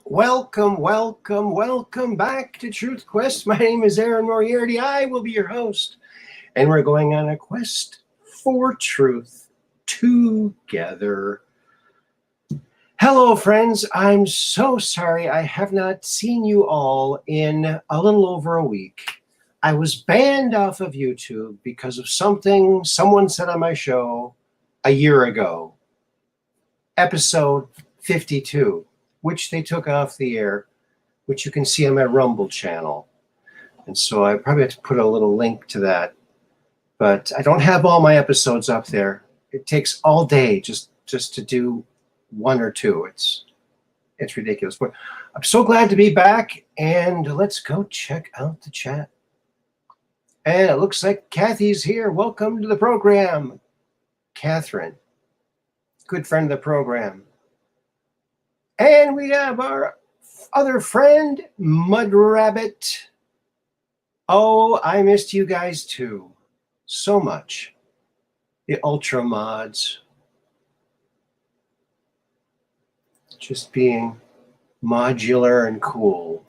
Welcome, welcome, welcome back to Truth Quest. My name is Aaron Moriarity. I will be your host, and we're going on a quest for truth together. Hello, friends. I'm so sorry I have not seen you all in a little over a week. I was banned off of YouTube because of something someone said on my show a year ago, episode 52. Which they took off the air, which you can see on my Rumble channel. And so I probably have to put a little link to that. But I don't have all my episodes up there. It takes all day just to do one or two. It's ridiculous. But I'm so glad to be back, and let's go check out the chat. And it looks like Kathy's here. Welcome to the program, Catherine. Good friend of the program. And we have our other friend, Mud Rabbit. Oh, I missed you guys too. So much. The Ultra Mods. Just being modular and cool.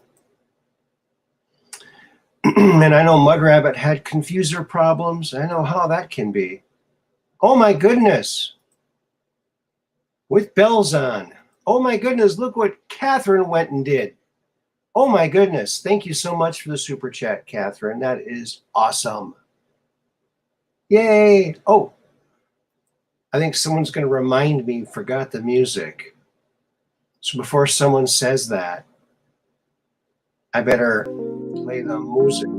And I know Mud Rabbit had confuser problems. I know how that can be. Oh my goodness. With bells on. Oh my goodness, look what Catherine went and did. Oh my goodness. Thank you so much for the super chat, Catherine. That is awesome. Yay. Oh, I think someone's going to remind me, forgot the music. So before someone says that, I better play the music.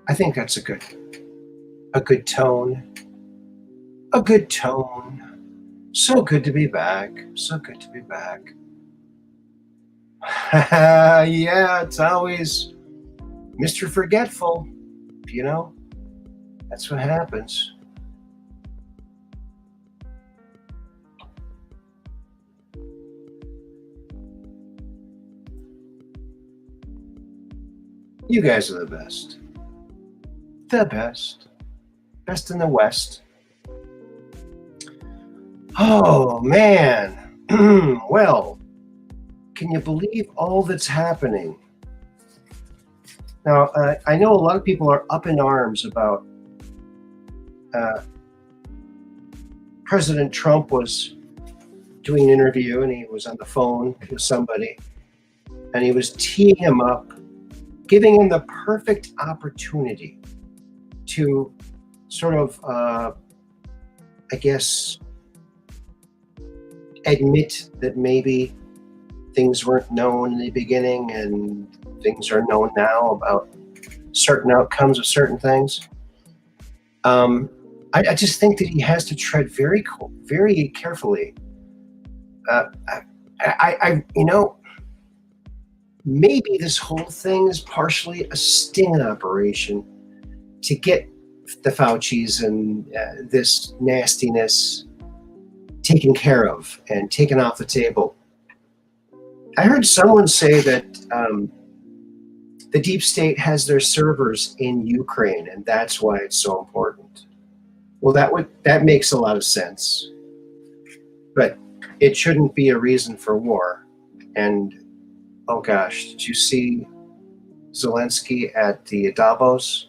I think that's a good tone. A good tone. So good to be back. So good to be back. Yeah, it's always Mr. Forgetful, you know? That's what happens. You guys are the best. The best. Best in the West. Oh, man. Well, can you believe all that's happening? Now, I know a lot of people are up in arms about President Trump was doing an interview, and he was on the phone with somebody, and he was teeing him up, giving him the perfect opportunity to sort of, I guess, admit that maybe things weren't known in the beginning and things are known now about certain outcomes of certain things. I just think that he has to tread very carefully. Maybe this whole thing is partially a sting operation to get the Faucis and this nastiness taken care of and taken off the table. I heard someone say that the deep state has their servers in Ukraine, and that's why it's so important. Well, that makes a lot of sense, but it shouldn't be a reason for war. And oh gosh, did you see Zelensky at the Davos?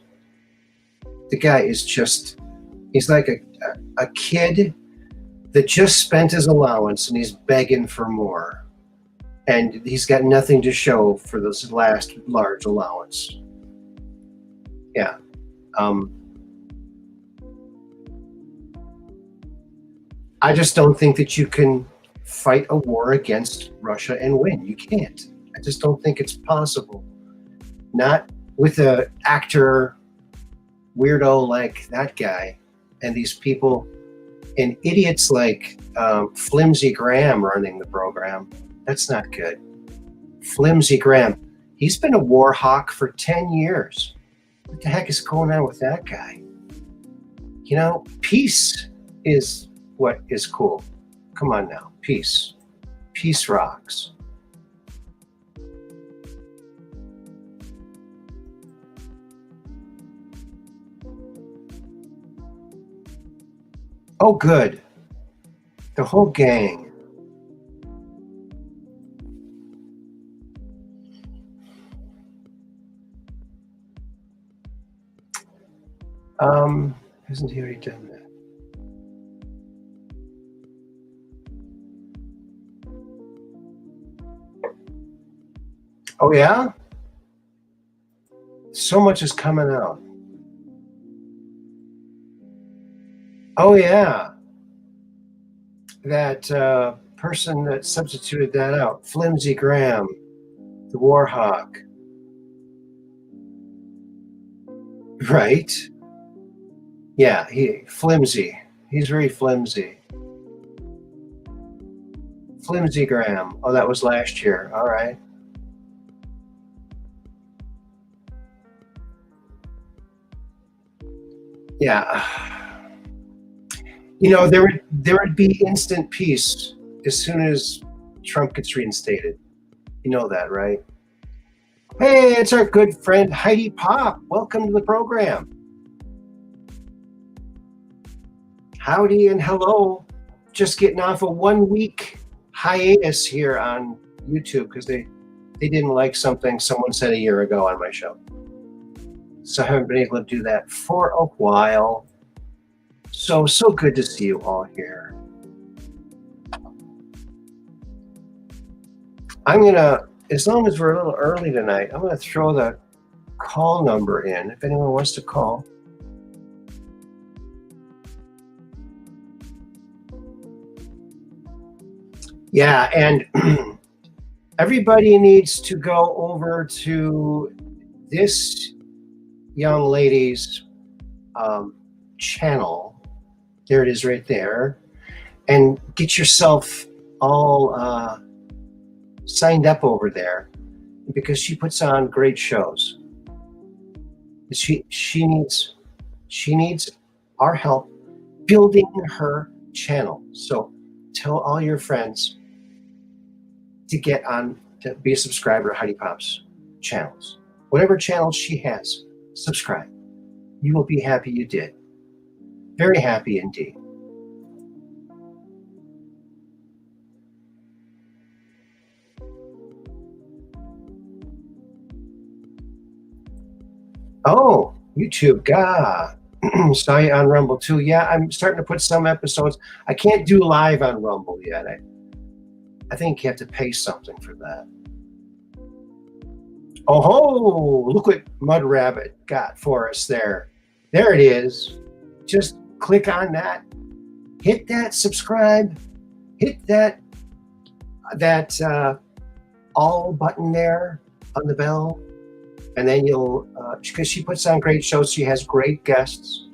The guy is he's like a kid that just spent his allowance and he's begging for more. And he's got nothing to show for this last large allowance. Yeah. I just don't think that you can fight a war against Russia and win. You can't. I just don't think it's possible. Not with an actor weirdo like that guy and these people and idiots like Flimsy Graham running the program. That's not good. Flimsy Graham. He's been a war hawk for 10 years. What the heck is going on with that guy? You know, peace is what is cool. Come on now. Peace. Peace rocks. Oh, good. The whole gang. Hasn't he already done that? Oh, yeah? So much is coming out. Oh, yeah. That person that substituted that out, Flimsy Graham, the Warhawk. Right? Yeah, flimsy. He's very flimsy. Flimsy Graham. Oh, that was last year. All right. Yeah. You know, there would be instant peace as soon as Trump gets reinstated. You know that, right? Hey, it's our good friend Heidi Pop. Welcome to the program. Howdy and hello. Just getting off a 1 week hiatus here on YouTube because they didn't like something someone said a year ago on my show. So I haven't been able to do that for a while. So good to see you all here. I'm gonna, as long as we're a little early tonight, I'm gonna throw the call number in if anyone wants to call. Yeah, and everybody needs to go over to this young lady's channel. There it is right there. And get yourself all signed up over there because she puts on great shows. She needs our help building her channel. So tell all your friends to get on to be a subscriber to Heidi Pop's channels. Whatever channel she has, subscribe. You will be happy you did. Very happy indeed. Oh, YouTube, God. Saw you on Rumble too. Yeah, I'm starting to put some episodes. I can't do live on Rumble yet. I think you have to pay something for that. Oh ho! Look what Mud Rabbit got for us there. There it is. Just click on that. Hit that subscribe. Hit that all button there on the bell. And then you'll, because she puts on great shows, she has great guests.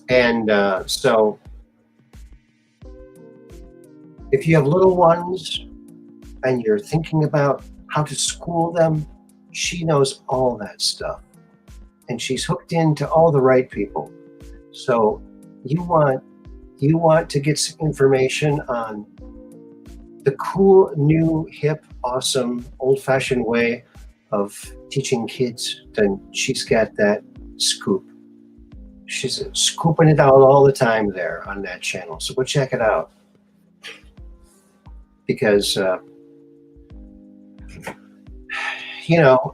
And so if you have little ones and you're thinking about how to school them, she knows all that stuff. And she's hooked into all the right people. So you want to get some information on the cool, new, hip, awesome, old-fashioned way of teaching kids, then she's got that scoop. She's scooping it out all the time there on that channel. So go check it out. Because, you know,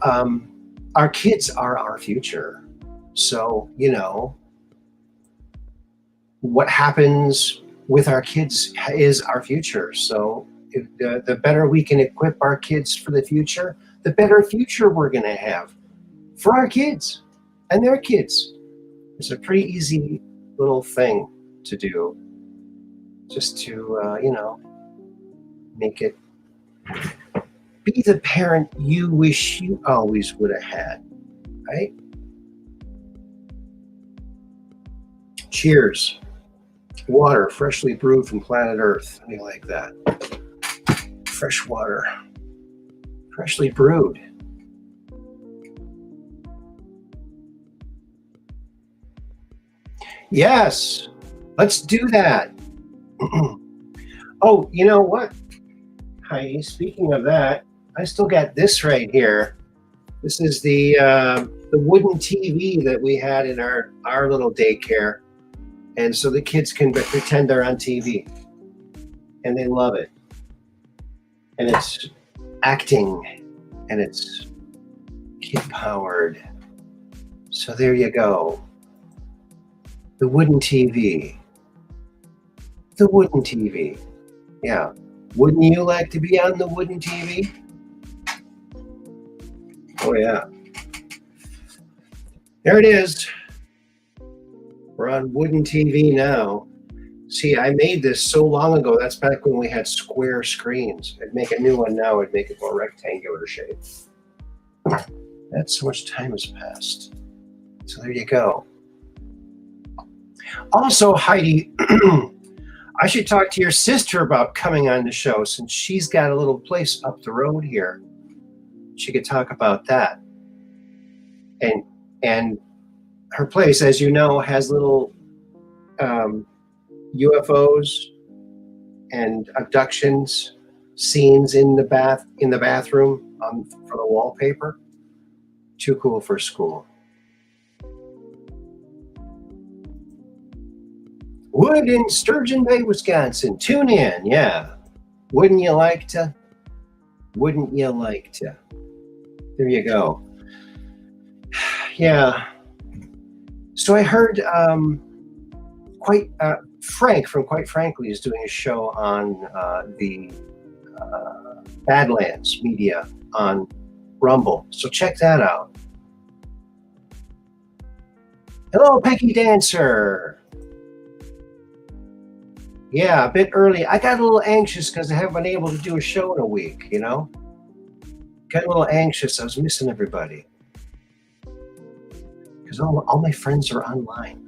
our kids are our future. So, you know, what happens with our kids is our future. So if the better we can equip our kids for the future, the better future we're going to have for our kids and their kids. It's a pretty easy little thing to do, just to, you know, make it be the parent you wish you always would have had, right? Cheers. Water, freshly brewed from planet Earth. How do you like that? Fresh water, freshly brewed. Yes, let's do that. Oh, you know what? Hi, speaking of that, I still got this right here. This is the wooden TV that we had in our little daycare, and so the kids can pretend they're on TV, and they love it. And it's acting, and it's kid powered. So there you go. The wooden TV. The wooden TV. Yeah. Wouldn't you like to be on the wooden TV? Oh, yeah. There it is. We're on wooden TV now. See, I made this so long ago. That's back when we had square screens. I'd make a new one now. I'd make it more rectangular shape. That's so much time has passed. So there you go. Also, Heidi, I should talk to your sister about coming on the show since she's got a little place up the road here. She could talk about that. And her place, as you know, has little UFOs and abductions scenes in the bathroom for the wallpaper. Too cool for school. Wood in Sturgeon Bay, Wisconsin. Tune in, yeah. Wouldn't you like to? Wouldn't you like to? There you go. Yeah. So I heard Frank from Quite Frankly is doing a show on the Badlands Media on Rumble. So check that out. Hello, Peggy Dancer. Yeah, a bit early. I got a little anxious because I haven't been able to do a show in a week, you know? Got a little anxious. I was missing everybody. Because all my friends are online.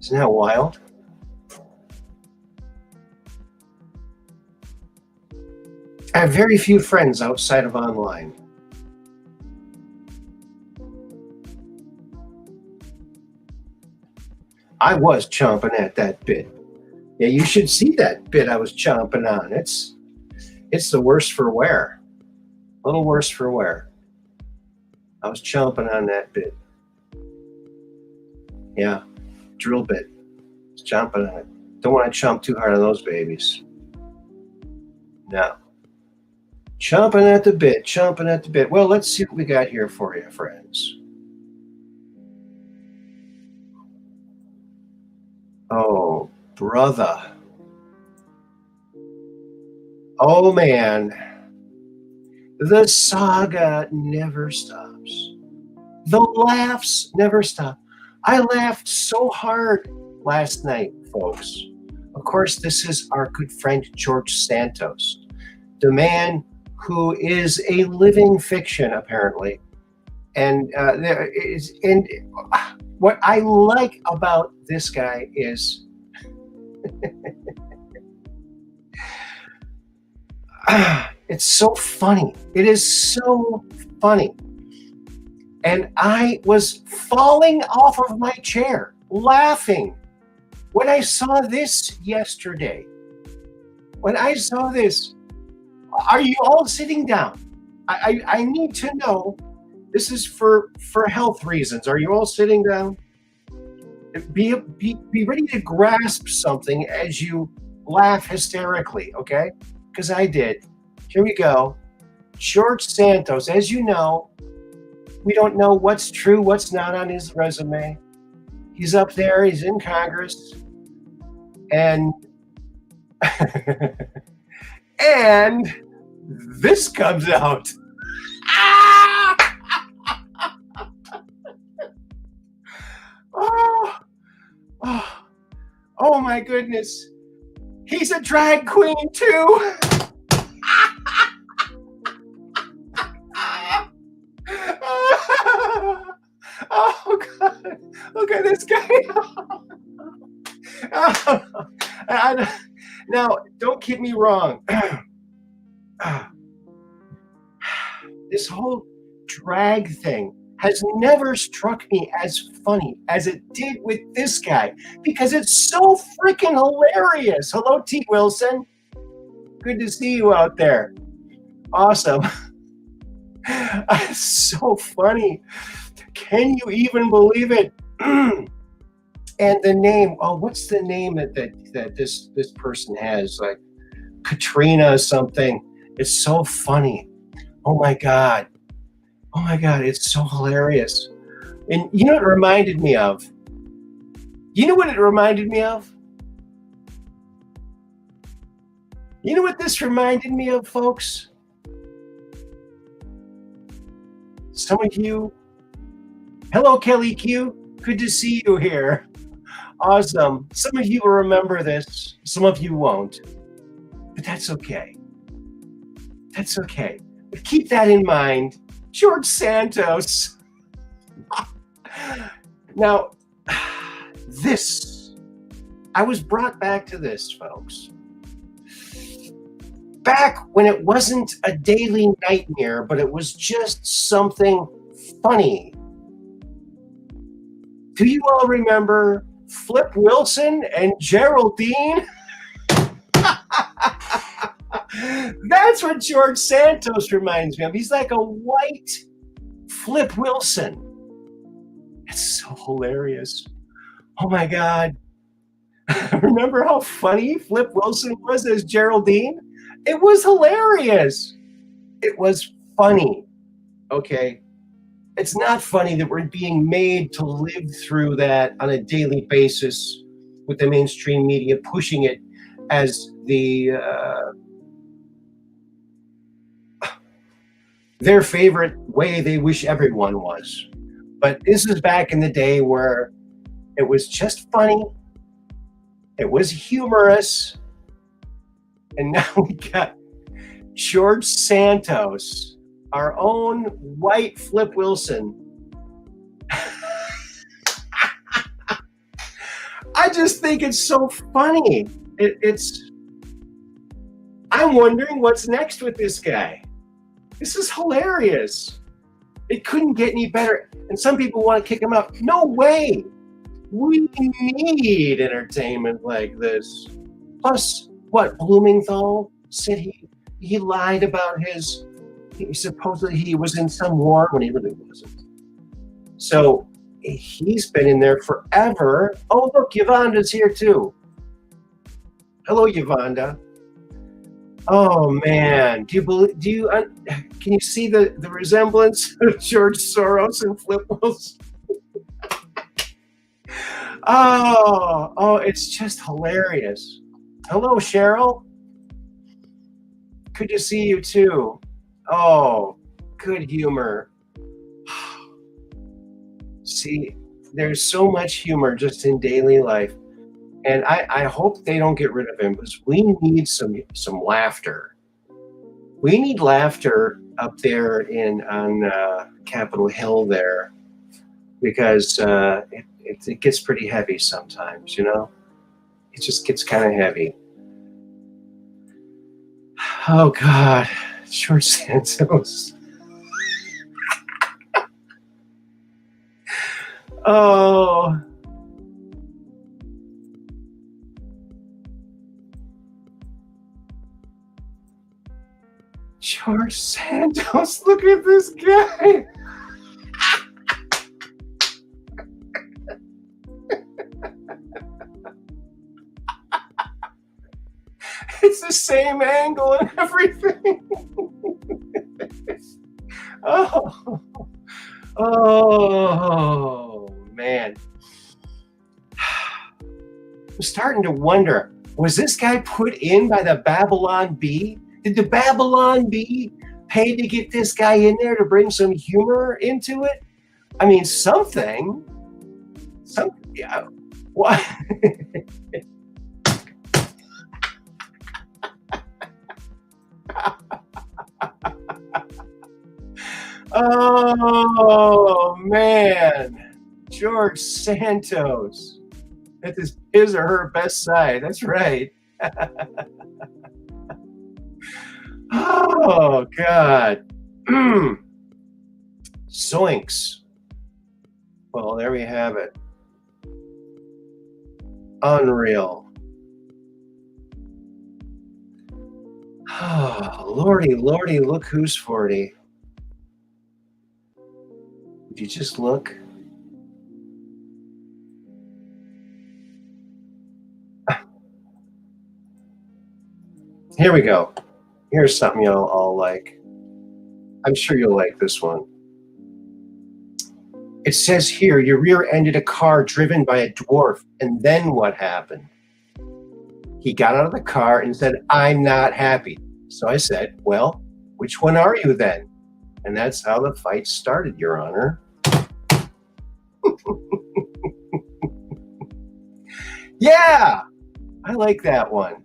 Isn't that wild? I have very few friends outside of online. I was chomping at that bit. Yeah, you should see that bit I was chomping on. It's the worst for wear. A little worse for wear. I was chomping on that bit. Yeah, drill bit. It's chomping on it. Don't want to chomp too hard on those babies. No. Chomping at the bit, chomping at the bit. Well, let's see what we got here for you, friends. Oh, brother. Oh, man. The saga never stops. The laughs never stop. I laughed so hard last night, folks. Of course, this is our good friend George Santos, the man who is a living fiction, apparently. And what I like about this guy is it's so funny. It is so funny. And I was falling off of my chair, laughing when I saw this yesterday. When I saw this, are you all sitting down? I need to know. This is for health reasons. Are you all sitting down? Be ready to grasp something as you laugh hysterically, okay? Because I did. Here we go. George Santos, as you know, we don't know what's true, what's not on his resume. He's up there, he's in Congress, and and this comes out. Oh my goodness. He's a drag queen too. Oh God. Look at this guy. Now, don't get me wrong. This whole drag thing has never struck me as funny as it did with this guy because it's so freaking hilarious. Hello, T. Wilson. Good to see you out there. Awesome. It's so funny. Can you even believe it? And the name, oh, what's the name that this person has? Like Katrina something. It's so funny. Oh my God. Oh my God, it's so hilarious. And you know what it reminded me of? You know what it reminded me of? You know what this reminded me of, folks? Some of you, hello, Kelly Q. Good to see you here. Awesome. Some of you will remember this, some of you won't, but that's okay. That's okay. But keep that in mind. George Santos. Now, I was brought back to this, folks. Back when it wasn't a daily nightmare, but it was just something funny. Do you all remember Flip Wilson and Geraldine? That's what George Santos reminds me of. He's like a white Flip Wilson. It's so hilarious. Oh my God. Remember how funny Flip Wilson was as Geraldine? It was hilarious. It was funny. Okay. It's not funny that we're being made to live through that on a daily basis with the mainstream media pushing it as their favorite way they wish everyone was. But this is back in the day where it was just funny, it was humorous, and now we got George Santos, our own white Flip Wilson. I just think it's so funny. I'm wondering what's next with this guy. This is hilarious. It couldn't get any better. And some people want to kick him out. No way. We need entertainment like this. Plus, what, Blumenthal said he lied about supposedly he was in some war when he really wasn't. So he's been in there forever. Oh, look, Yvanda's here too. Hello, Yvanda. Oh man, can you see the resemblance of George Soros and Flip Wilson? Oh, it's just hilarious. Hello, Cheryl. Good to see you too. Oh, good humor. See, there's so much humor just in daily life. And I hope they don't get rid of him because we need some laughter. We need laughter up there on Capitol Hill there, because it gets pretty heavy sometimes, you know? It just gets kind of heavy. Oh, God. George Santos. Oh. George Santos, look at this guy. It's the same angle and everything. Oh, man. I'm starting to wonder, was this guy put in by the Babylon Bee? Did the Babylon Bee pay to get this guy in there to bring some humor into it? I mean, something. Yeah. What? Oh, man. George Santos. That is his or her best side. That's right. Oh, God. Zoinks. Well, there we have it. Unreal. Oh, Lordy, look who's 40. Did you just look? Here we go. Here's something you'll all like. I'm sure you'll like this one. It says here, you rear-ended a car driven by a dwarf, and then what happened? He got out of the car and said, I'm not happy. So I said, well, which one are you then? And that's how the fight started, Your Honor. Yeah, I like that one.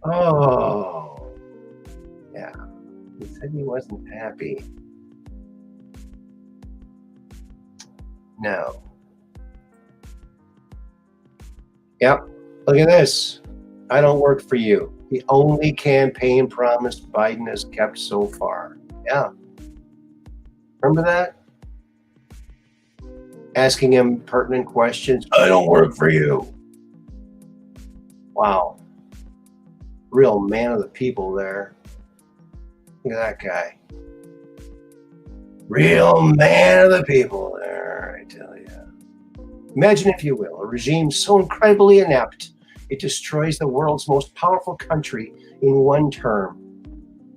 Oh, yeah. He said he wasn't happy. No. Yep. Look at this. I don't work for you. The only campaign promise Biden has kept so far. Yeah. Remember that? Asking him pertinent questions. I don't work for you. Wow. Real man of the people there. Look at that guy. Real man of the people there, I tell you. Imagine, if you will, a regime so incredibly inept it destroys the world's most powerful country in one term.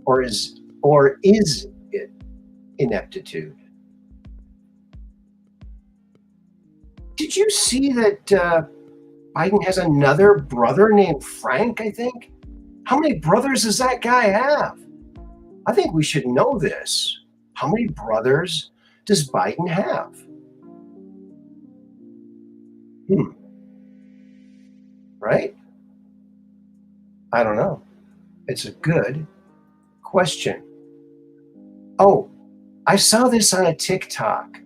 Or is it ineptitude? Did you see that Biden has another brother named Frank, I think? How many brothers does that guy have? I think we should know this. How many brothers does Biden have? Right? I don't know. It's a good question. Oh, I saw this on a TikTok.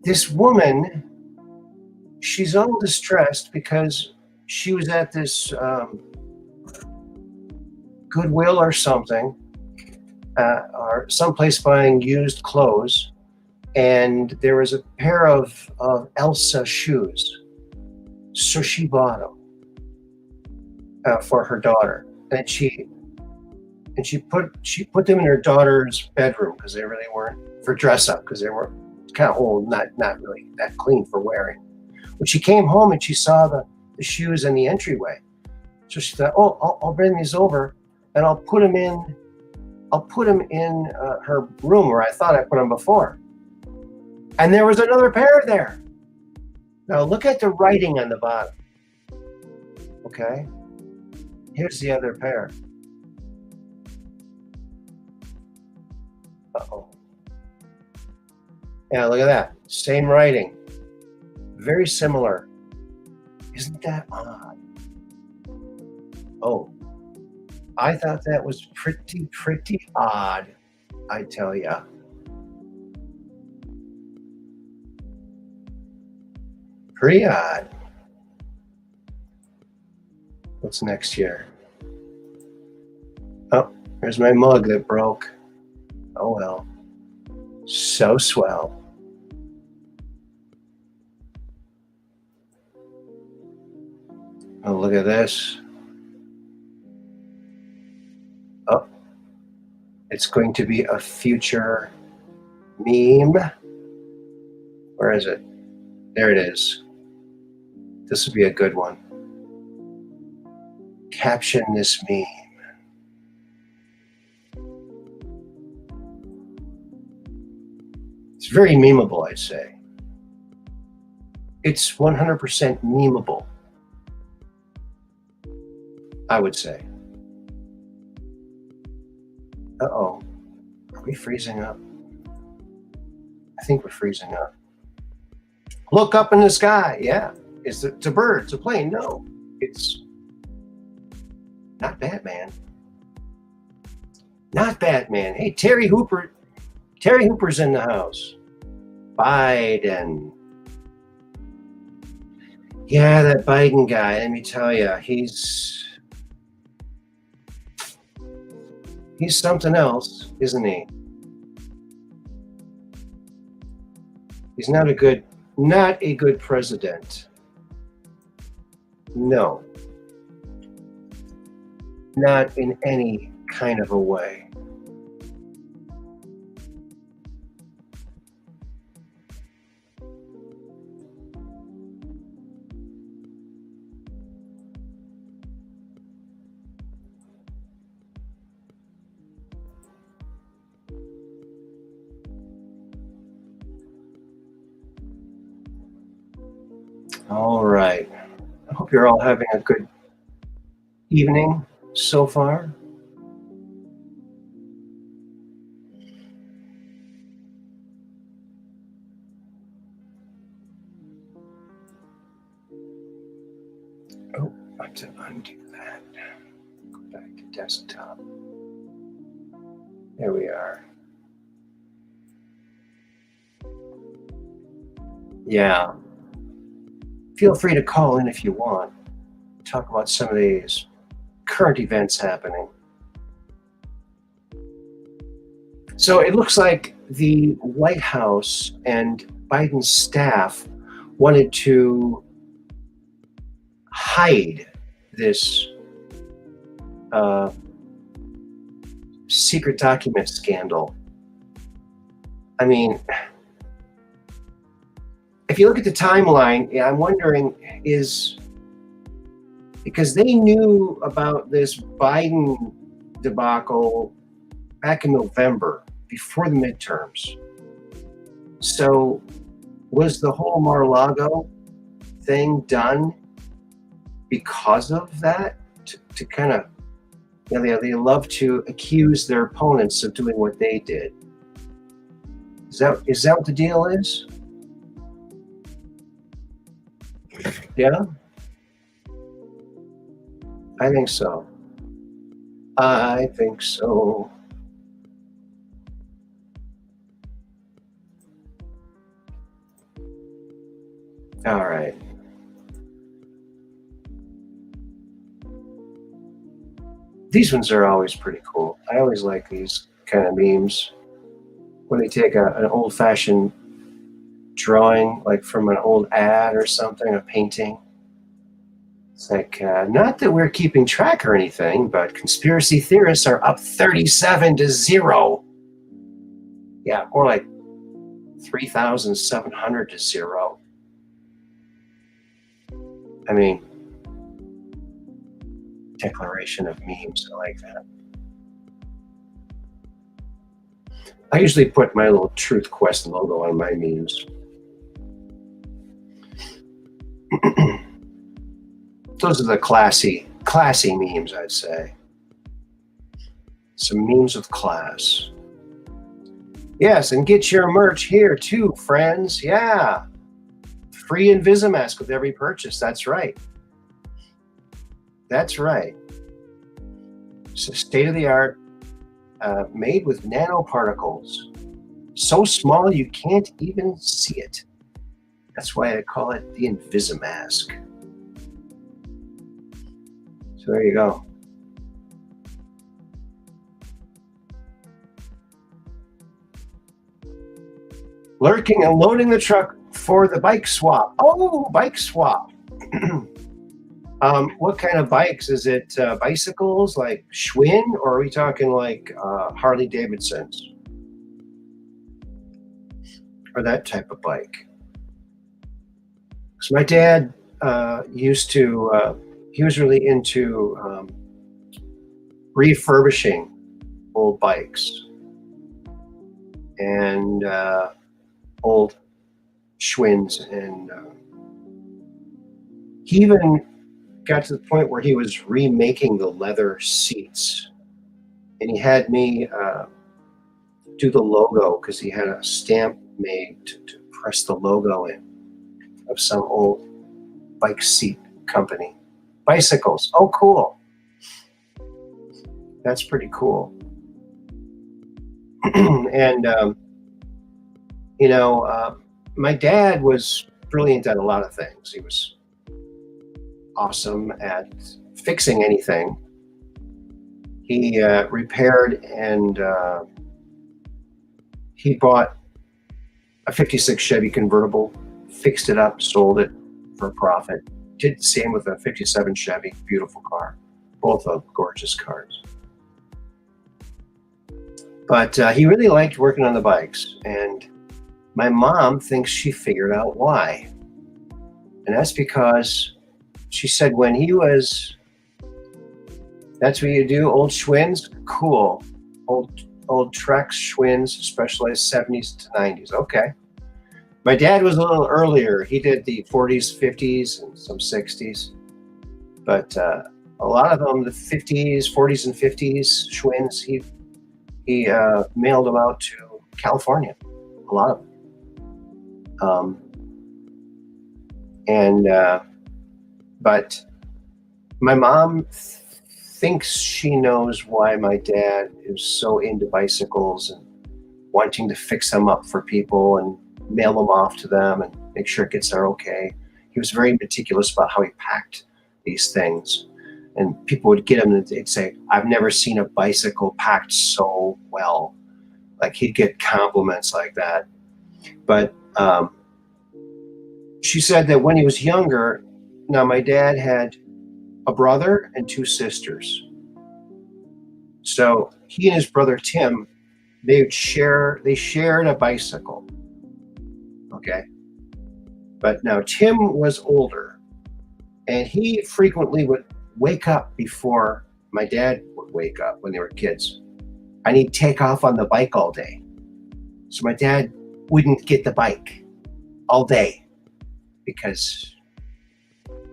This woman, she's all distressed because she was at this Goodwill or something, or someplace buying used clothes, and there was a pair of Elsa shoes. So she bought them for her daughter, and she put them in her daughter's bedroom because they really weren't for dress up, because they were kind of old, not really that clean for wearing. When she came home and she saw the shoes in the entryway, so she thought, oh, I'll bring these over and I'll put them in her room where I thought I put them before. And there was another pair there. Now look at the writing on the bottom. Okay, here's the other pair. Uh-oh. Yeah, look at that. Same writing. Very similar. Isn't that odd? Oh, I thought that was pretty odd, I tell ya. Pretty odd. What's next here? Oh, there's my mug that broke. Oh well. So swell. Oh, look at this. Oh, it's going to be a future meme. Where is it? There it is. This would be a good one. Caption this meme. It's very memeable, I'd say. It's 100% memeable, I would say. Uh-oh. Are we freezing up? I think we're freezing up. Look up in the sky. Yeah. It's a bird. It's a plane. No. It's not Batman. Not Batman. Hey, Terry Hooper. Terry Hooper's in the house. Biden. Yeah, that Biden guy, let me tell you, he's something else, isn't he? He's not a good president. No. Not in any kind of a way. All right. I hope you're all having a good evening so far. Oh, I have to undo that. Go back to desktop. There we are. Yeah. Feel free to call in if you want. Talk about some of these current events happening. So it looks like the White House and Biden's staff wanted to hide this secret document scandal. I mean, if you look at the timeline, I'm wondering, is because they knew about this Biden debacle back in November, before the midterms. So was the whole Mar-a-Lago thing done because of that? To kind of, they love to accuse their opponents of doing what they did. Is that what the deal is? Yeah? I think so. I think so. All right. These ones are always pretty cool. I always like these kind of memes when they take an old-fashioned drawing, like from an old ad or something, a painting. It's like, not that we're keeping track or anything, but conspiracy theorists are up 37-0. Yeah, more like 3,700-0. I mean, declaration of memes. I like that. I usually put my little Truth Quest logo on my memes. Those are the classy memes, I'd say. Some memes with class. Yes, and get your merch here too, friends. Yeah. Free Invisimask with every purchase. That's right. That's right. So state-of-the-art, made with nanoparticles. So small you can't even see it. That's why I call it the Invisimask. So there you go. Lurking and loading the truck for the bike swap. Oh, bike swap. What kind of bikes? Is it bicycles like Schwinn, or are we talking like Harley Davidsons? Or that type of bike? So my dad used to, he was really into refurbishing old bikes and old Schwinns, and he even got to the point where he was remaking the leather seats, and he had me do the logo because he had a stamp made to press the logo in of some old bike seat company. Bicycles. Oh, cool. That's pretty cool. And my dad was brilliant at a lot of things. He was awesome at fixing anything. He repaired, and he bought a 56 Chevy convertible, fixed it up, sold it for a profit. Did the same with a 57 Chevy, beautiful car. Both are gorgeous cars. But he really liked working on the bikes, and my mom thinks she figured out why. And that's because she said when he was, that's what you do, old Schwinns? Cool. Old Treks, Schwinns, specialized 70s to 90s. Okay. My dad was a little earlier. He did the 40s, 50s, and some 60s. But a lot of them, the 50s, 40s, and 50s Schwinn's, he mailed them out to California. A lot of them. But my mom thinks she knows why my dad is so into bicycles and wanting to fix them up for people and mail them off to them and make sure it gets there okay. He was very meticulous about how he packed these things. And people would get him and they'd say, I've never seen a bicycle packed so well. Like he'd get compliments like that. But she said that when he was younger, now my dad had a brother and two sisters. So he and his brother Tim, they shared a bicycle. Okay. But now Tim was older and he frequently would wake up before my dad would wake up when they were kids. And he'd take off on the bike all day. So my dad wouldn't get the bike all day because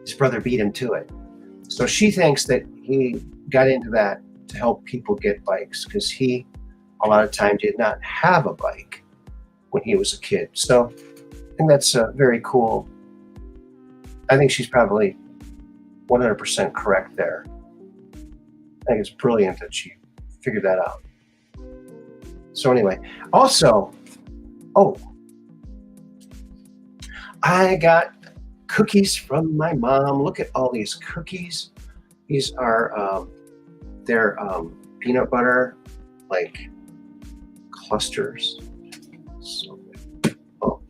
his brother beat him to it. So she thinks that he got into that to help people get bikes because he, a lot of time, did not have a bike when he was a kid. So I think that's very cool. I think she's probably 100% correct there. I think it's brilliant that she figured that out. So anyway, also, I got cookies from my mom. Look at all these cookies. These are they're peanut butter like clusters. So good. Oh,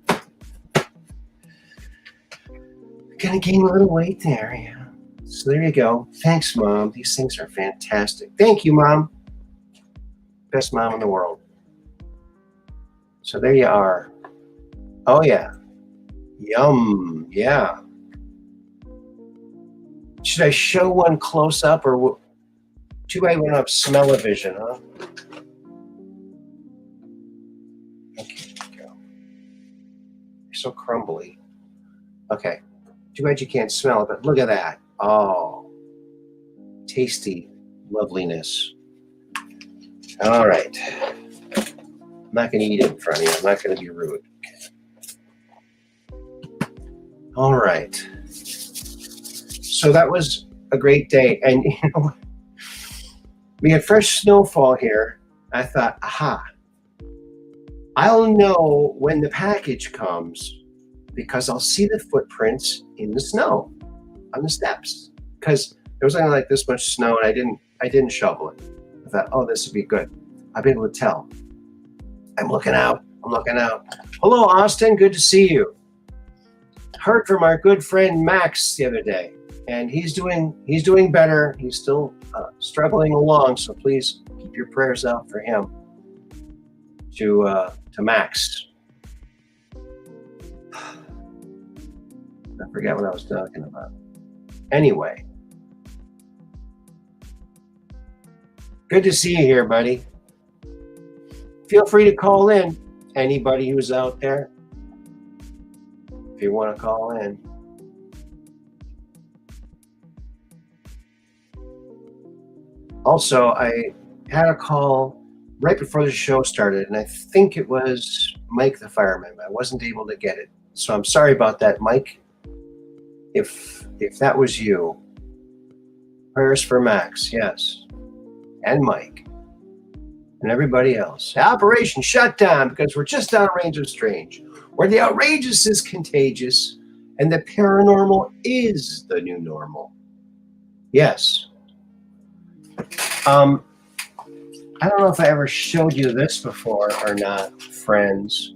gonna gain a little weight there, yeah. So there you go. Thanks, Mom. These things are fantastic. Thank you, Mom. Best mom in the world. So there you are. Oh yeah. Yum. Yeah. Should I show one close up or too bad we don't have smell-o-vision, huh? Okay, there you go. You're so crumbly. Okay. Too bad you can't smell it, but look at that. Oh. Tasty loveliness. All right. I'm not going to eat it in front of you. I'm not going to be rude. All right. So that was a great day. And, you know, we had fresh snowfall here. I thought, aha, I'll know when the package comes because I'll see the footprints in the snow on the steps. Because there was only like this much snow and I didn't shovel it. I thought, oh, this would be good. I'll be able to tell. I'm looking out. Hello, Austin. Good to see you. Heard from our good friend Max the other day, and he's doing better. He's still struggling along, so please keep your prayers out for him. To Max. I forget what I was talking about. Anyway, good to see you here, buddy. Feel free to call in, anybody who's out there, if you want to call in. Also, I had a call right before the show started, and I think it was Mike the fireman. I wasn't able to get it, so I'm sorry about that, Mike. If that was you, prayers for Max, yes, and Mike, and everybody else. Operation Shutdown, because we're just downrange of strange, where the outrageous is contagious, and the paranormal is the new normal. Yes. I don't know if I ever showed you this before or not, friends.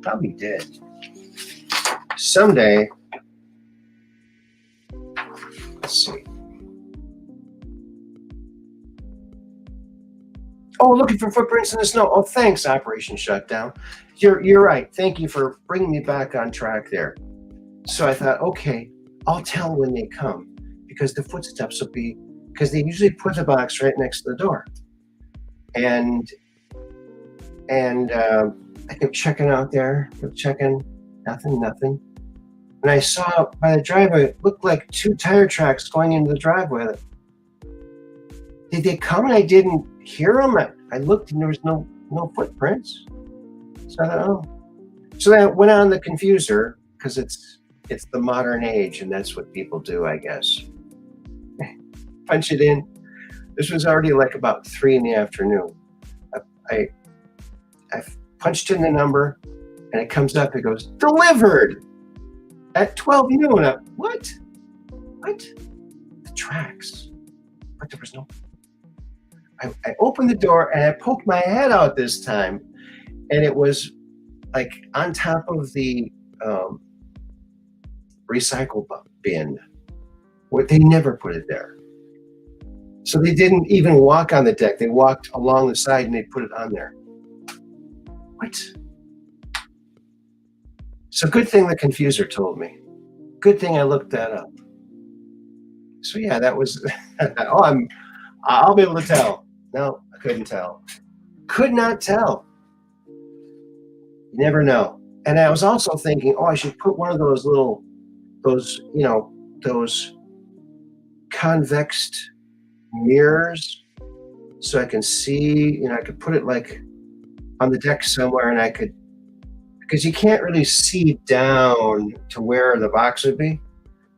Probably did. Someday, let's see. Oh, looking for footprints in the snow. Oh, thanks, Operation Shutdown. You're right. Thank you for bringing me back on track there. So I thought, okay, I'll tell when they come because the footsteps will be, because they usually put the box right next to the door. And I kept checking out there, kept checking, nothing. And I saw by the driveway, it looked like 2 tire tracks going into the driveway. Did they come and I didn't hear them? I looked and there was no footprints. So I thought, oh. So then I went on the confuser because it's the modern age and that's what people do, I guess. Punch it in. This was already like about 3 in the afternoon. I punched in the number and it comes up, it goes, delivered at 12 noon. What? The tracks. But there was no. I opened the door and I poked my head out this time, and it was like on top of the recycle bin. They never put it there. So they didn't even walk on the deck. They walked along the side and they put it on there. What? So good thing the confuser told me. Good thing I looked that up. So yeah, that was, I'll be able to tell. No, I couldn't tell. Could not tell. You never know. And I was also thinking, I should put one of those those convex mirrors so I can see, I could put it like on the deck somewhere and I could, because you can't really see down to where the box would be.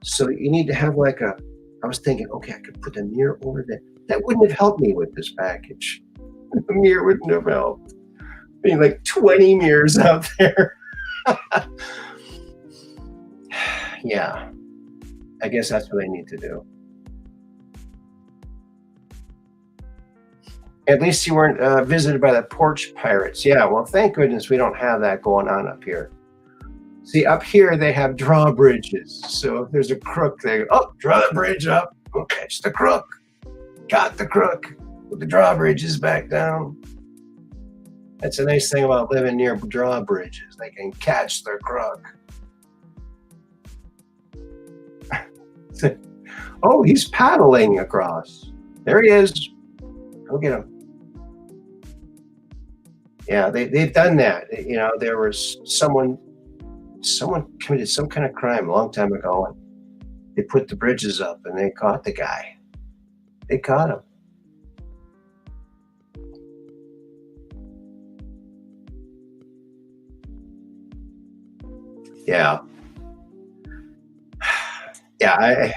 So you need to have I was thinking, okay, I could put the mirror over there. That wouldn't have helped me with this package. The mirror wouldn't have helped. Being like 20 mirrors out there. Yeah, I guess that's what I need to do. At least you weren't visited by the porch pirates. Yeah, well, thank goodness we don't have that going on up here. See, up here they have drawbridges. So if there's a crook, they go, draw the bridge up. We'll catch the crook. Got the crook. Put the drawbridges back down. That's a nice thing about living near drawbridges. They can catch their crook. Oh, he's paddling across. There he is. Go get him. Yeah, they've done that. There was someone committed some kind of crime a long time ago, and they put the bridges up, and they caught the guy. They caught him. Yeah. Yeah,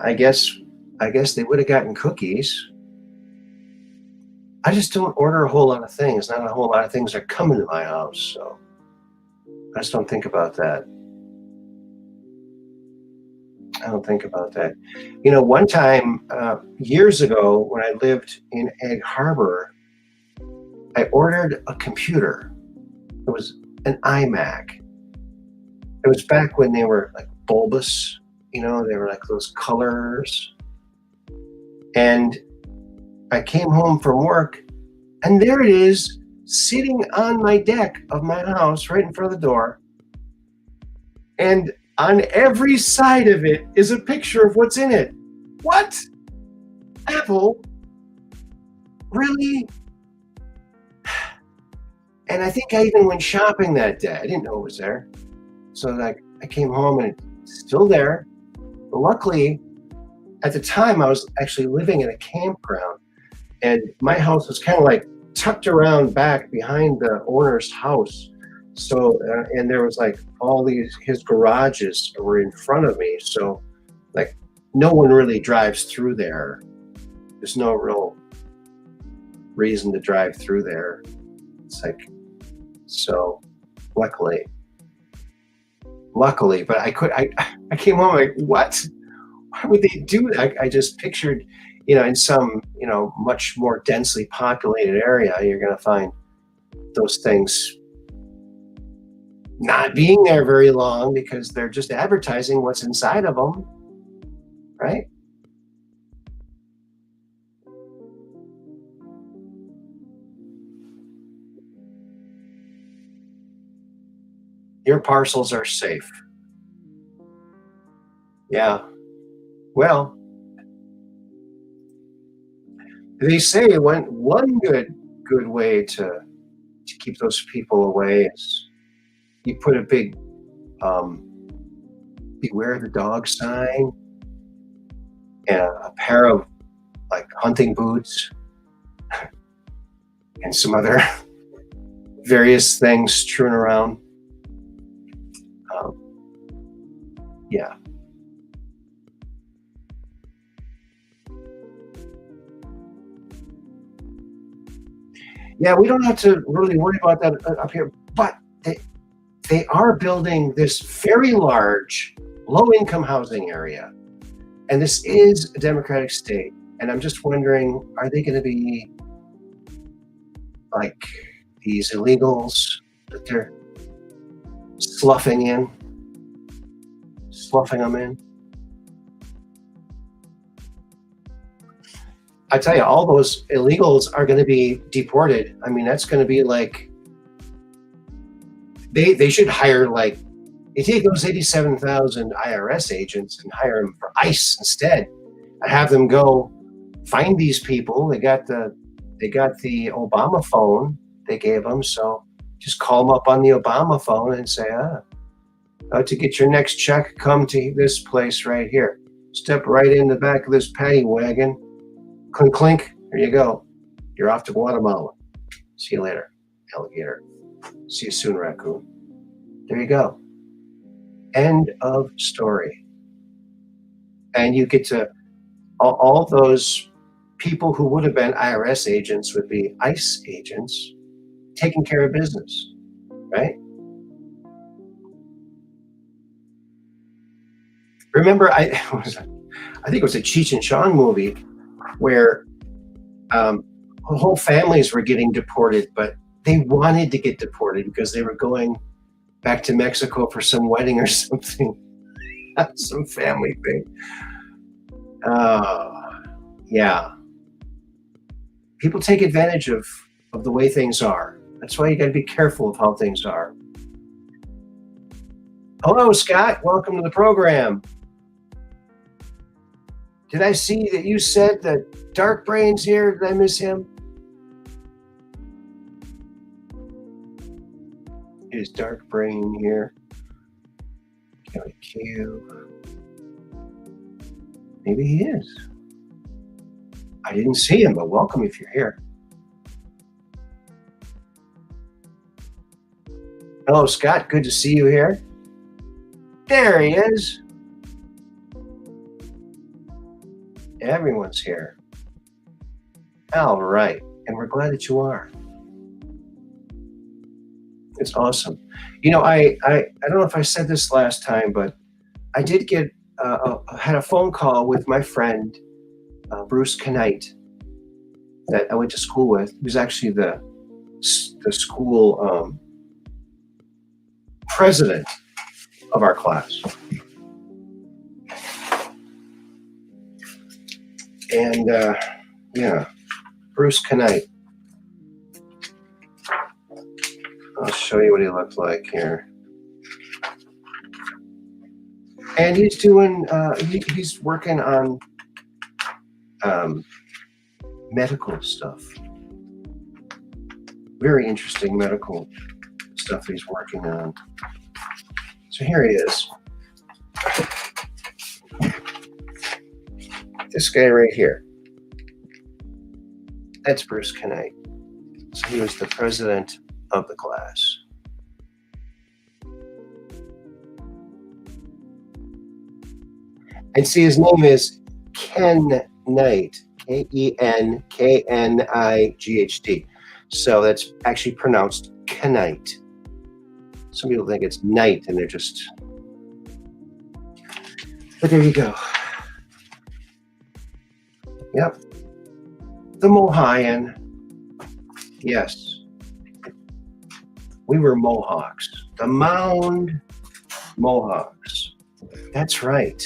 I guess they would have gotten cookies. I just don't order a whole lot of things. Not a whole lot of things are coming to my house, so I just don't think about that. I don't think about that. One time, years ago, when I lived in Egg Harbor, I ordered a computer. It was an iMac. It was back when they were like bulbous, they were like those colors. And I came home from work, and there it is, sitting on my deck of my house, right in front of the door. And on every side of it is a picture of what's in it. What? Apple? Really? And I think I even went shopping that day. I didn't know it was there. So I came home and it's still there. But luckily, at the time, I was actually living in a campground. And my house was kind of like tucked around back behind the owner's house. So, and there was like his garages were in front of me. So like no one really drives through there. There's no real reason to drive through there. It's like, so luckily, but I came home like, what? Why would they do that? I just pictured, in some, much more densely populated area, you're going to find those things not being there very long because they're just advertising what's inside of them, right? Your parcels are safe. Yeah. Well, they say one good good way to keep those people away is you put a big beware the dog sign and a pair of like hunting boots and some other various things strewn around. Yeah. Yeah, we don't have to really worry about that up here, but they are building this very large low-income housing area, and this is a Democratic state, and I'm just wondering, are they going to be like these illegals that they're sloughing them in? I tell you, all those illegals are going to be deported. I mean, that's going to be like, they should hire, like, you take those 87,000 IRS agents and hire them for ICE instead. I have them go find these people. They got the Obama phone they gave them, so just call them up on the Obama phone and say, to get your next check, come to this place right here. Step right in the back of this paddy wagon. Clink, clink. There you go. You're off to Guatemala. See you later, alligator. See you soon, raccoon. There you go. End of story. And you get to, all those people who would have been IRS agents would be ICE agents taking care of business, right? Remember, I think it was a Cheech and Chong movie where whole families were getting deported, but they wanted to get deported because they were going back to Mexico for some wedding or something, some family thing. Yeah. People take advantage of the way things are. That's why you got to be careful of how things are. Hello, Scott. Welcome to the program. Did I see that you said that Dark Brain's here? Did I miss him? Is Dark Brain here? Kelly Q. Maybe he is. I didn't see him, but welcome if you're here. Hello, Scott. Good to see you here. There he is. Everyone's here. All right. And we're glad that you are. It's awesome. You know, I don't know if I said this last time, but I did get had a phone call with my friend Bruce Knight that I went to school with. He was actually the school president of our class. And yeah, Bruce Knight. I'll show you what he looked like here. And he's doing, he's working on medical stuff. Very interesting medical stuff he's working on. So here he is. This guy right here. That's Bruce Knight. So he was the president of the class. And see, his name is Ken Knight, Kenknight. So that's actually pronounced Knight. Some people think it's night and they're just, but there you go. Yep. The Mohian. Yes. We were Mohawks. The Mound Mohawks. That's right.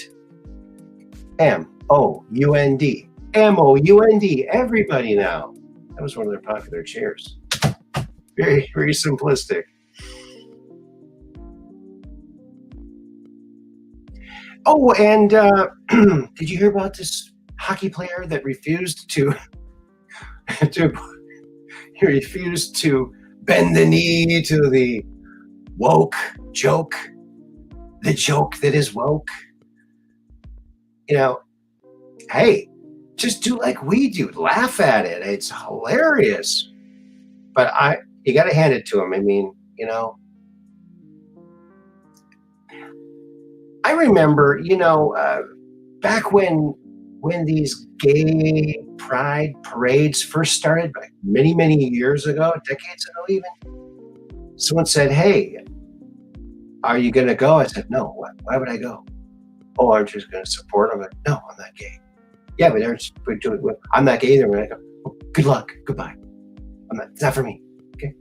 M-O-U-N-D. M-O-U-N-D. Everybody now. That was one of their popular cheers. Very, very simplistic. Oh, and did you hear about this hockey player that refused to You refuse to bend the knee to the woke joke, the joke that is woke. You know, hey, just do like we do. Laugh at it. It's hilarious. But you got to hand it to them. I mean, you know, I remember, back when these gay pride parades first started, like many, many years ago, decades ago even, someone said, "Hey, are you going to go?" I said, "No. Why would I go?" "Oh, aren't you just going to support them?" I'm like, "No, I'm not gay." "Yeah, but we're doing. I'm not gay either." I go, "Oh, good luck. Goodbye. It's not for me." Okay.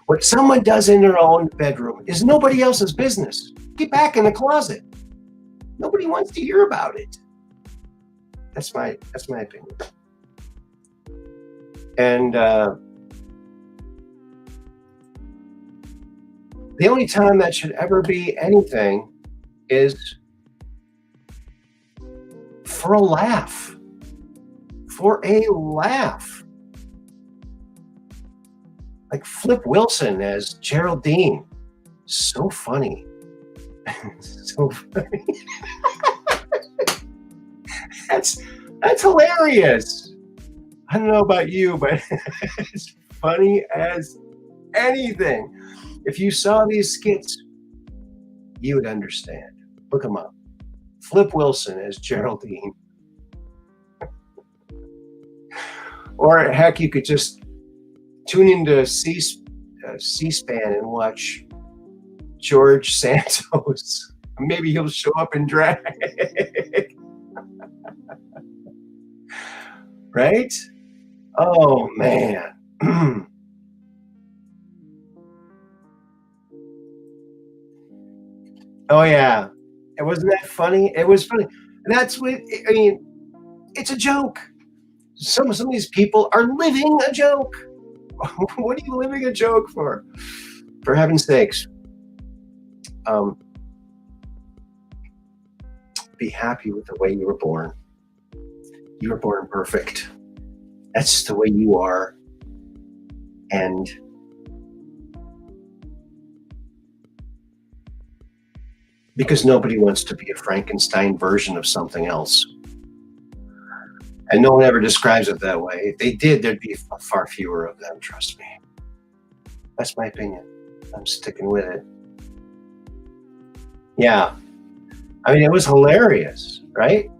What someone does in their own bedroom is nobody else's business. Get back in the closet. Nobody wants to hear about it. That's my opinion. And the only time that should ever be anything is for a laugh. For a laugh. Like Flip Wilson as Geraldine. So funny. So funny. That's hilarious. I don't know about you, but it's funny as anything. If you saw these skits, you would understand. Look them up. Flip Wilson as Geraldine. Or heck, you could just tune into C-SPAN and watch George Santos. Maybe he'll show up in drag. Right? Oh, man. Oh, yeah. It wasn't that funny. It was funny. And that's what, I mean, it's a joke. Some of these people are living a joke. What are you living a joke for? For heaven's sakes. Be happy with the way you were born. You were born perfect. That's the way you are. And because nobody wants to be a Frankenstein version of something else. And no one ever describes it that way. If they did, there'd be far fewer of them, trust me. That's my opinion. I'm sticking with it. Yeah. I mean, it was hilarious, right?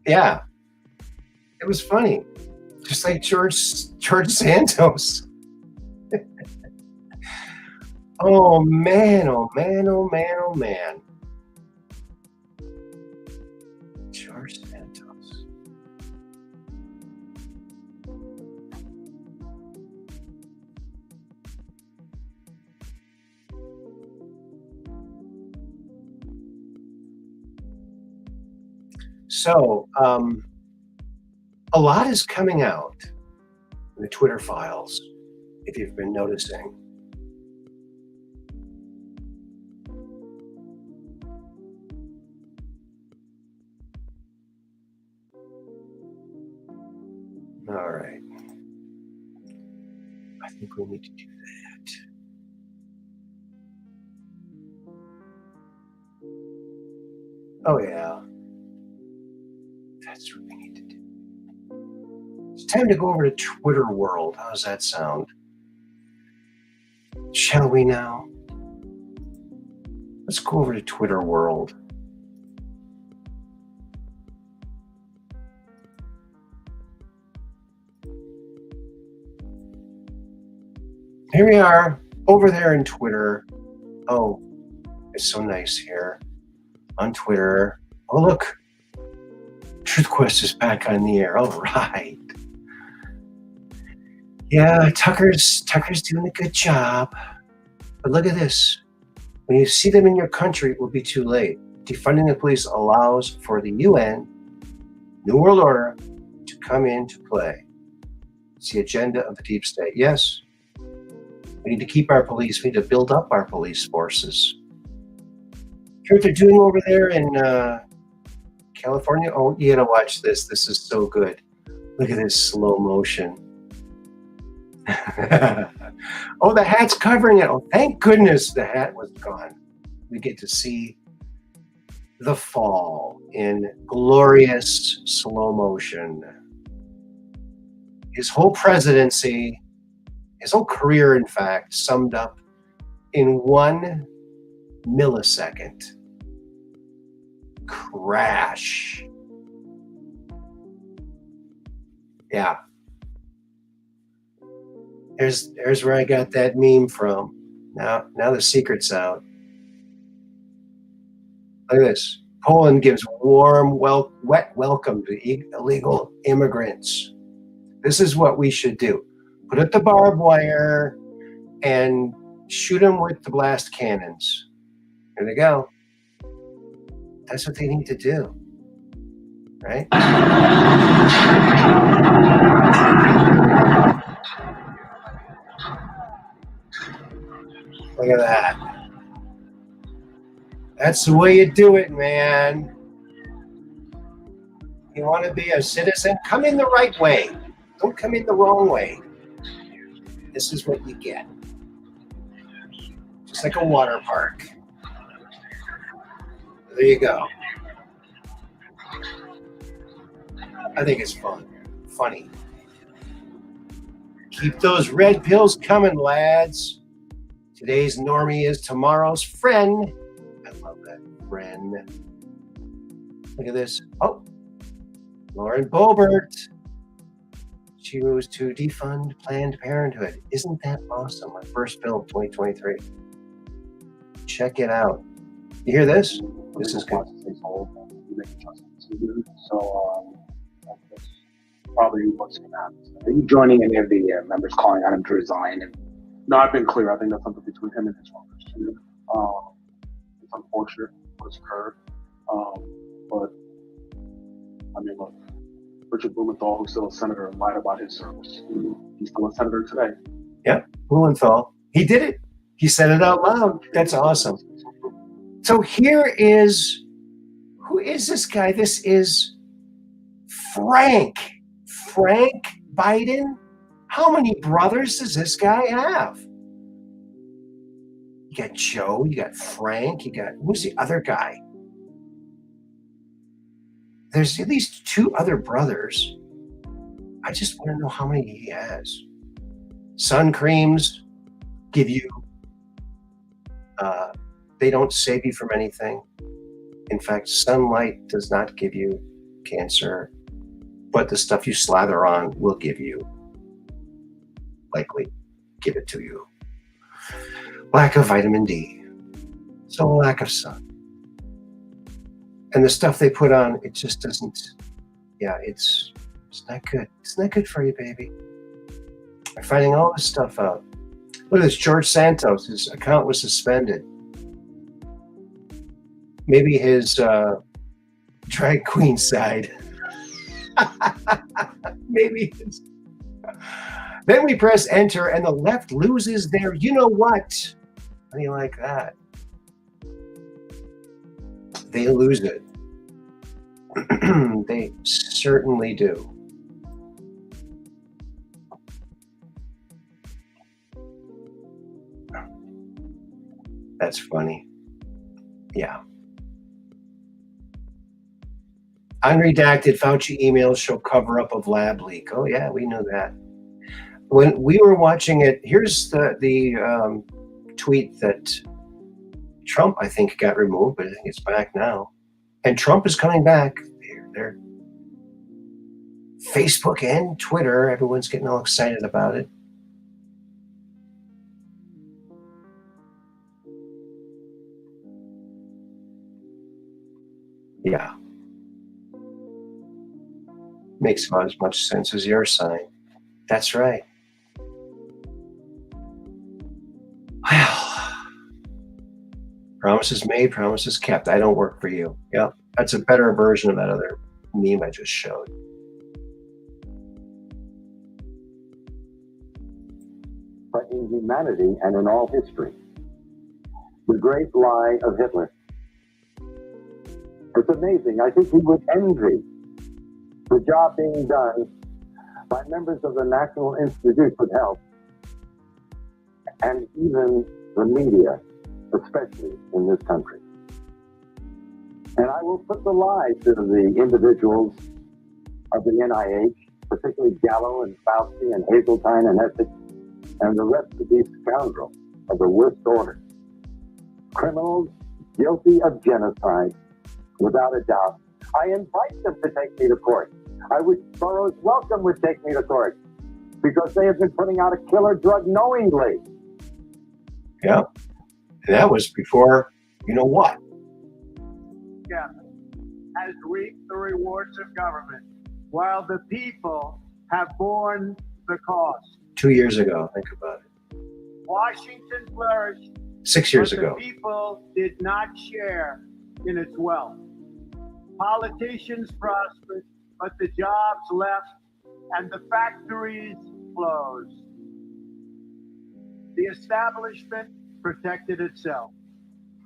Yeah. It was funny. Just like George Santos. Oh, man, oh, man, oh, man, oh, man. George Santos. So, a lot is coming out in the Twitter files, if you've been noticing. All right. I think we need to do that. Oh, yeah. That's what we need to do. It's time to go over to Twitter world. How's that sound? Shall we now? Let's go over to Twitter world. Here we are over there in Twitter. Oh, it's so nice here on Twitter. Oh, look. Truth Quest is back on the air. All right. Yeah, Tucker's doing a good job. But look at this. When you see them in your country, it will be too late. Defunding the police allows for the UN, New World Order, to come into play. It's the agenda of the deep state. Yes. We need to keep our police. We need to build up our police forces. what they're doing over there in California? Oh, you gotta watch this. This is so good. Look at this slow motion. Oh, the hat's covering it. Oh, thank goodness the hat was gone. We get to see the fall in glorious slow motion. His whole presidency, his whole career, in fact, summed up in 1 millisecond. Crash. Yeah. There's where I got that meme from. Now the secret's out. Look at this. Poland gives warm, wet welcome to illegal immigrants. This is what we should do. Put up the barbed wire and shoot them with the blast cannons. There they go. That's what they need to do. Right? Look at that. That's the way you do it, man. You want to be a citizen? Come in the right way. Don't come in the wrong way. This is what you get. Just like a water park. There you go. I think it's fun. Funny. Keep those red pills coming, lads. Today's normie is tomorrow's friend. I love that, friend. Look at this. Oh, Lauren Boebert. She moves to defund Planned Parenthood. Isn't that awesome? My first bill of 2023. Check it out. You hear this? This is good. So that's probably what's going to happen. Are you joining any of the members calling on him to resign? And no, I've been clear. I think that's something between him and his workers too. It's unfortunate what's occurred, but I mean, look, Richard Blumenthal, who's still a senator, lied about his service. He's still a senator today. Yeah, Blumenthal. He did it. He said it out loud. That's awesome. So here is, who is this guy? This is Frank Biden. How many brothers does this guy have? You got Joe, you got Frank, you got, who's the other guy? There's at least 2 other brothers. I just want to know how many he has. Sun creams give you, they don't save you from anything. In fact, sunlight does not give you cancer, but the stuff you slather on will give you, likely give it to you. Lack of vitamin D. So lack of sun. And the stuff they put on, it just doesn't, it's not good. It's not good for you, baby. They're finding all this stuff out. Look at this, George Santos, his account was suspended. Maybe his drag queen side. Maybe his. Then we press enter and the left loses their you know what. How do you like that? They lose it. They certainly do. That's funny. Yeah. Unredacted Fauci emails show cover up of lab leak. Oh yeah, we knew that. When we were watching it, here's the tweet that Trump, I think, got removed, but I think it's back now. And Trump is coming back. They're Facebook and Twitter, everyone's getting all excited about it. Yeah. Makes about as much sense as your sign. That's right. Well, promises made, promises kept. I don't work for you. Yep. That's a better version of that other meme I just showed. But in humanity and in all history, the great lie of Hitler It's amazing. I think he would envy the job being done by members of the National Institute for Health and even the media, especially in this country. And I will put the lives of the individuals of the NIH, particularly Gallo and Fauci and Hazeltine and Essex, and the rest of these scoundrels of the worst order. Criminals guilty of genocide, without a doubt. I invite them to take me to court. I wish Burroughs Welcome would take me to court, because they have been putting out a killer drug knowingly. Yeah. And that was before, you know what? Has reaped the rewards of government, while the people have borne the cost. 2 years ago, think about it. Washington flourished. 6 years but ago. The people did not share in its wealth. Politicians prospered, but the jobs left and the factories closed. The establishment protected itself,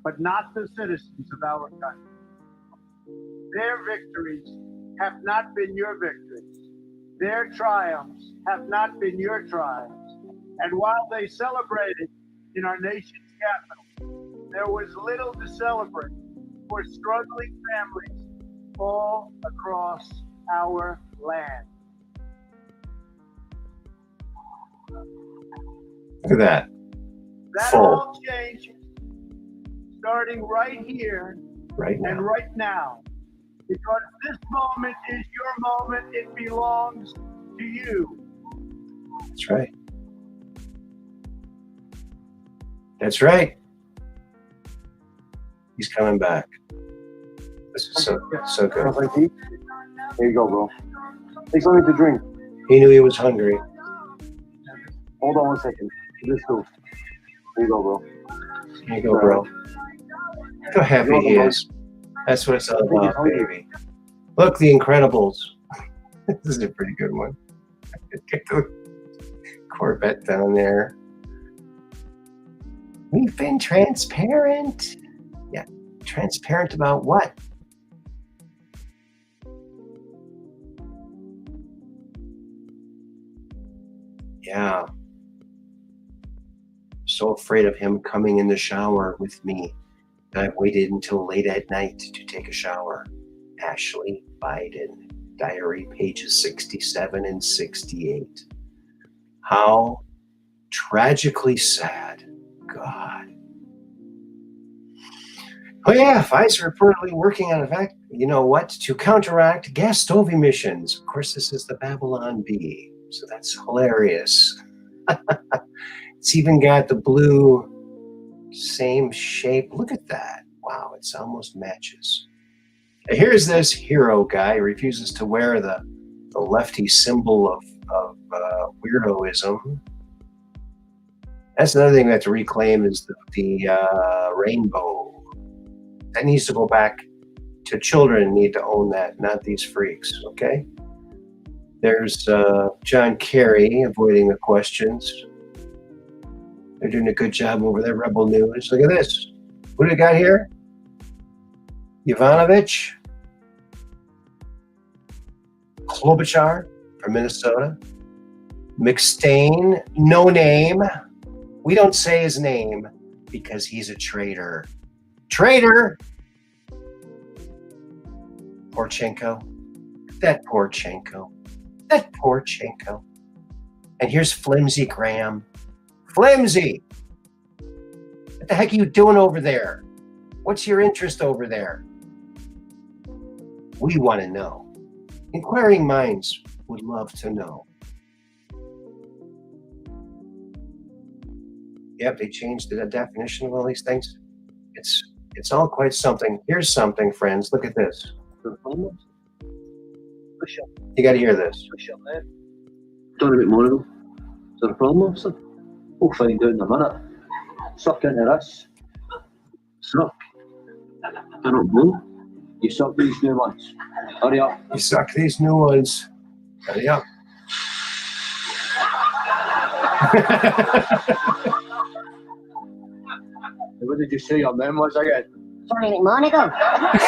but not the citizens of our country. Their victories have not been your victories. Their triumphs have not been your triumphs. And while they celebrated in our nation's capital, there was little to celebrate for struggling families all across our land. Look at that. That Full. all changes starting right here Right now. and right now. Because this moment is your moment. It belongs to you. That's right. That's right. He's coming back. This is so good. Thank you. Here you go, bro. Take something to drink. He knew he was hungry. Hold on one second. This too. Here you go, bro. Here you go, bro. Look how happy he is. That's what it's all about, baby. Look, The Incredibles. This is a pretty good one. Get the Corvette down there. We've been transparent. Yeah, transparent about what? Yeah. So afraid of him coming in the shower with me that I've waited until late at night to take a shower. Ashley Biden, diary pages 67 and 68. How tragically sad. God. Oh yeah, Pfizer reportedly working on to counteract gas stove emissions. Of course, this is the Babylon Bee, so that's hilarious. It's even got the blue, same shape. Look at that. Wow, it's almost matches. Now, here's this hero guy who refuses to wear the lefty symbol of weirdoism. That's another thing we have to reclaim is the rainbow. That needs to go back to children. Need to own that, not these freaks, okay? There's John Kerry avoiding the questions. They're doing a good job over there, Rebel News. Look at this. What do we got here? Yovanovitch. Klobuchar from Minnesota. McStain, no name. We don't say his name because he's a traitor. Traitor! Porchenko. That Porchenko. That Porchenko. And here's Flimsy Graham. Flimsy! What the heck are you doing over there? What's your interest over there? We want to know. Inquiring minds would love to know. Yep, they changed the definition of all these things. It's all quite something. Here's something, friends. Look at this. You got to hear this. Done a bit more of them. Is there a problem, officer? We'll find out in a minute. Suck into this. Suck. I don't know. You suck these new ones. Hurry up. You suck these new ones. Hurry up. What did you say your name was again? Johnny McMonagle. That's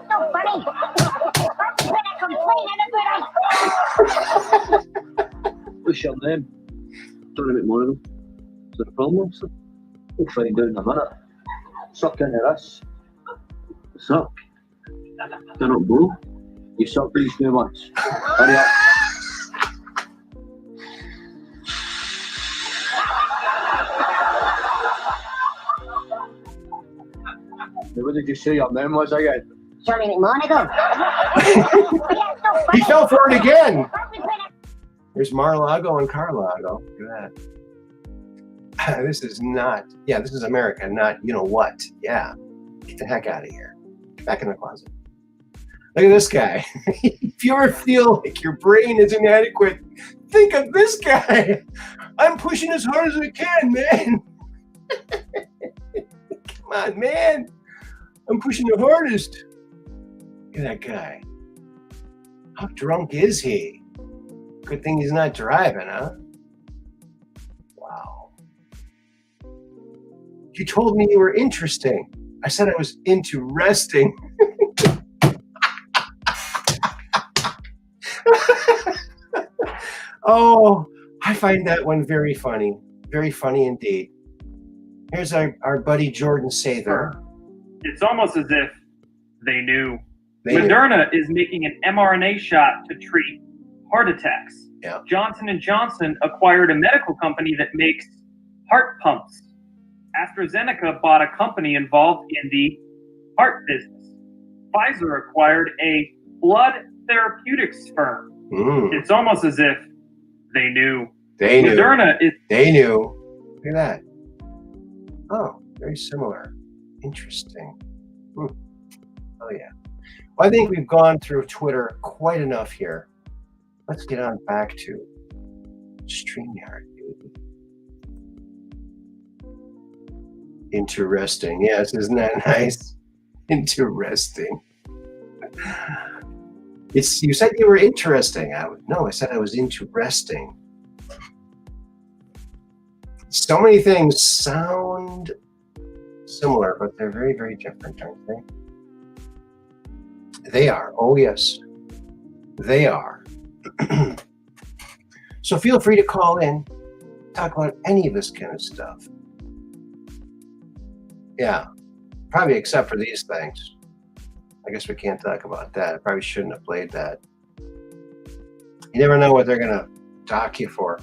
so funny. When I complain, everybody. What's your name? Johnny McMonagle. Is there a problem, officer? We'll find out in a minute. Suck into this. Suck. Do not blow. You suck these new ones. Hurry up. What did you say your name was again? Johnny McMonagle. He fell for it again. There's Mar-a-Lago and Car-a-Lago. Look at that. This is not, yeah, this is America, not you know what. Yeah, get the heck out of here. Back in the closet. Look at this guy. If you ever feel like your brain is inadequate, think of this guy. I'm pushing as hard as I can, man. Come on, man. I'm pushing the hardest. Look at that guy. How drunk is he? Good thing he's not driving, huh? Wow. You told me you were interesting. I said I was into resting. Oh, I find that one very funny. Very funny indeed. Here's our buddy Jordan Sather. It's almost as if they knew. They knew. Moderna is making an mRNA shot to treat heart attacks. Yeah. Johnson & Johnson acquired a medical company that makes heart pumps. AstraZeneca bought a company involved in the heart business. Pfizer acquired a blood therapeutics firm. It's almost as if they knew. They knew. Moderna is. They knew. Look at that. Oh, very similar. Interesting. Oh, yeah. Well, I think we've gone through Twitter quite enough here. Let's get on back to StreamYard. Interesting. Yes, isn't that nice? Interesting. You said you were interesting. I said I was interesting. So many things sound similar, but they're very, very different, aren't they? They are. Oh, yes. They are. So feel free to call in, talk about any of this kind of stuff. Yeah, probably except for these things. I guess we can't talk about that. I probably shouldn't have played that. You never know what they're going to dock you for.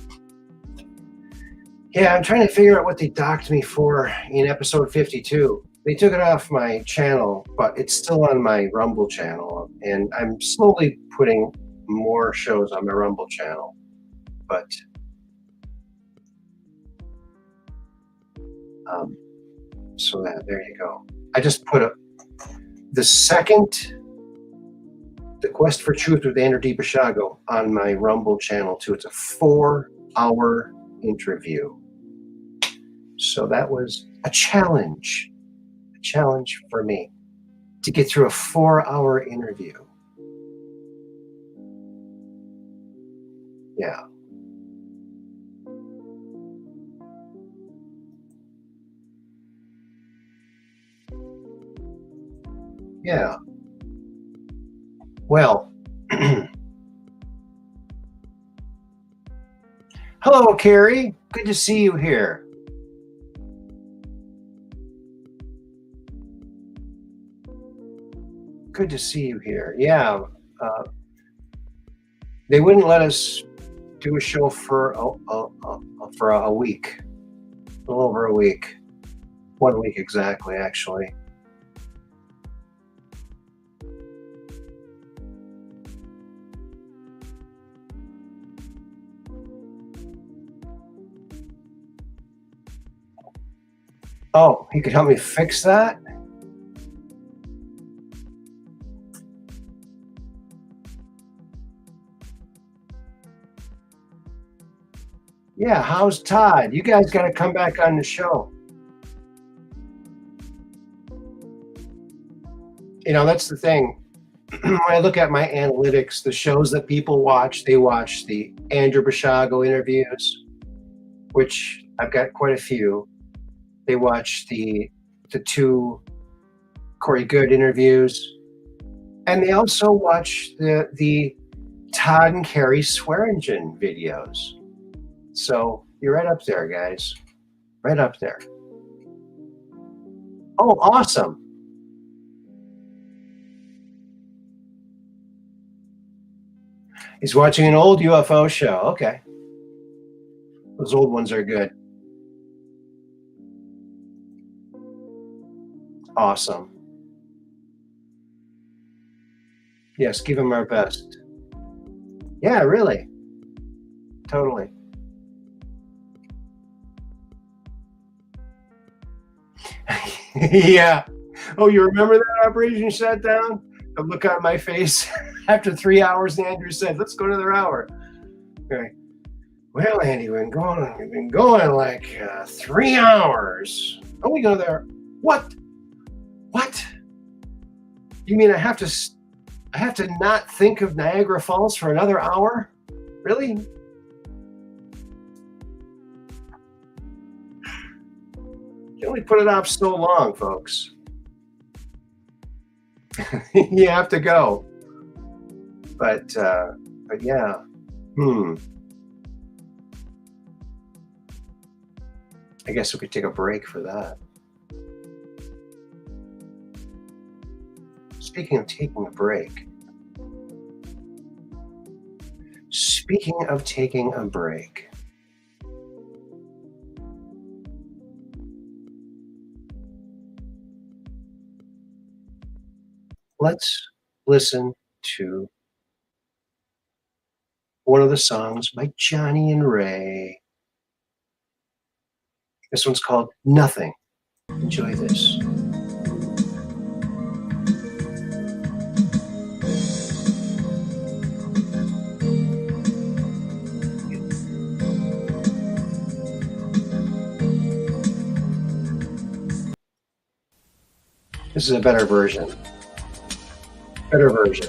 Yeah, I'm trying to figure out what they docked me for in episode 52. They took it off my channel, but it's still on my Rumble channel. And I'm slowly putting more shows on my Rumble channel. But so there you go. I just put the second The Quest for Truth with Andrew DiBasciago on my Rumble channel too. It's a 4-hour interview. So that was a challenge for me to get through a 4-hour interview. Yeah. Yeah. Well, hello, Carrie. Good to see you here. Good to see you here. Yeah. They wouldn't let us do a show for a week. A little over a week. 1 week exactly, actually. Oh, he could help me fix that? Yeah, how's Todd? You guys got to come back on the show. You know, that's the thing. When I look at my analytics, the shows that people watch, they watch the Andrew Basciago interviews, which I've got quite a few. They watch the two Corey Good interviews. And they also watch the Todd and Carrie Swearingen videos. So you're right up there, guys. Right up there. Oh, awesome. He's watching an old UFO show. Okay. Those old ones are good. Awesome. Yes, give him our best. Yeah, really. Totally. Yeah. Oh, you remember that operation you sat down? The look on my face after 3 hours, Andrew said, let's go another hour. Okay. Well, Andy, we've been going like 3 hours. Oh, we go there. What? What? You mean I have to not think of Niagara Falls for another hour? Really? You only put it off so long, folks. You have to go. But yeah. I guess we could take a break for that. Speaking of taking a break. Speaking of taking a break. Let's listen to one of the songs by Johnny and Ray. This one's called Nothing. Enjoy this. This is a better version. Better version.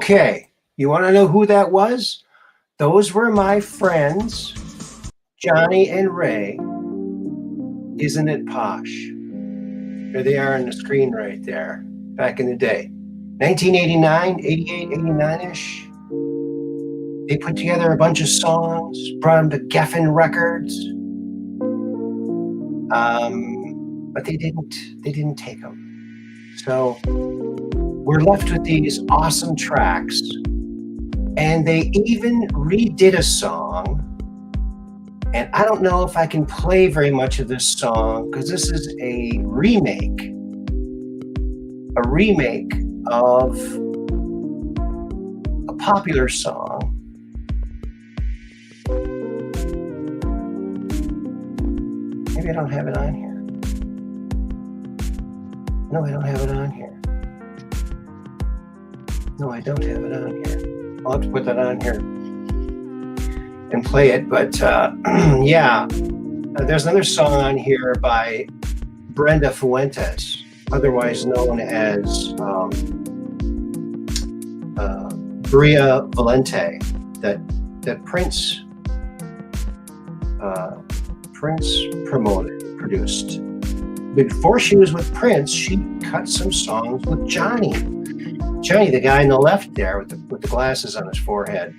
Okay, you want to know who that was? Those were my friends, Johnny and Ray. Isn't it posh? There they are on the screen right there, back in the day. 1989, 88, 89-ish. They put together a bunch of songs, brought them to Geffen Records. But they didn't take them. So we're left with these awesome tracks. And they even redid a song. And I don't know if I can play very much of this song because this is a remake of a popular song. Maybe I don't have it on here. No, I don't have it on here. No, I don't have it on here. I'll have to put that on here and play it. But yeah, there's another song on here by Brenda Fuentes, otherwise known as Bria Valente, that Prince produced. Before she was with Prince, she cut some songs with Johnny. Johnny, the guy on the left there with the glasses on his forehead.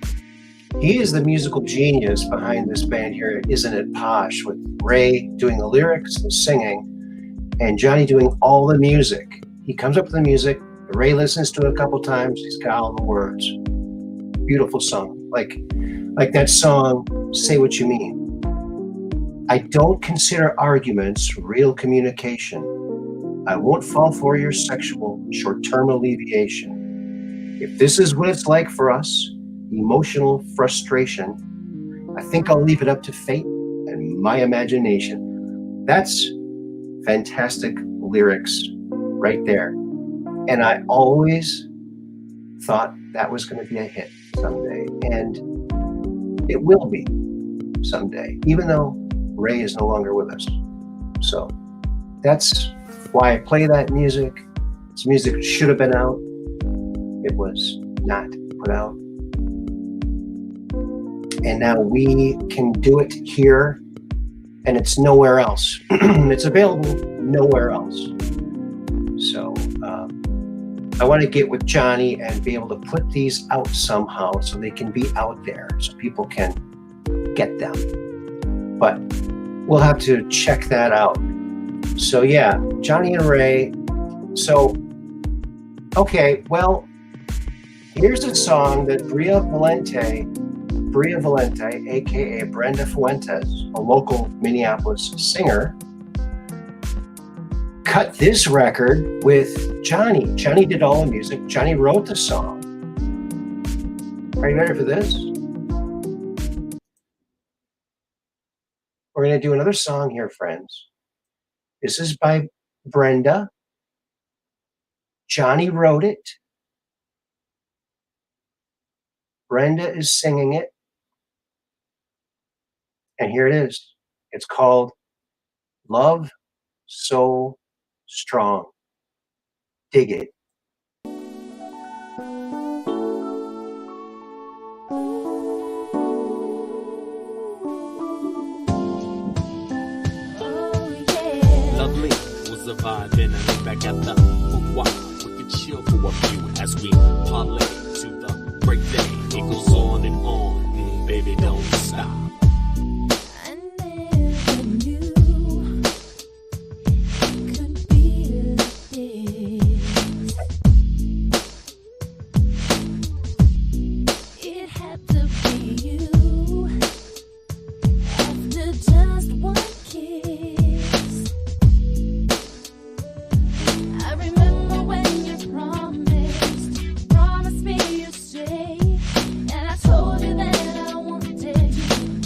He is the musical genius behind this band here, Isn't It Posh, with Ray doing the lyrics and singing, and Johnny doing all the music. He comes up with the music, Ray listens to it a couple times, he's got all the words. Beautiful song. Like that song, Say What You Mean. I don't consider arguments real communication. I won't fall for your sexual short-term alleviation. If this is what it's like for us, emotional frustration, I think I'll leave it up to fate and my imagination. That's fantastic lyrics right there. And I always thought that was going to be a hit someday. And it will be someday, even though Ray is no longer with us. So that's why I play that music. It's music that should have been out. It was not put out. And now we can do it here, and it's nowhere else. It's available nowhere else. So I want to get with Johnny and be able to put these out somehow so they can be out there so people can get them. But we'll have to check that out. So yeah, Johnny and Ray. So, okay, well, here's a song that Bria Valente, aka Brenda Fuentes, a local Minneapolis singer, cut this record with Johnny. Johnny did all the music. Johnny wrote the song. Are you ready for this? We're going to do another song here, friends. This is by Brenda. Johnny wrote it. Brenda is singing it. And here it is. It's called Love So Strong. Dig it. Lovely was a vibe, and I look back at the boudoir. We could chill for a few as we parlay to the breakday. It goes on and on, baby, don't stop. Promise me you'd stay, and I told you that I wanted you.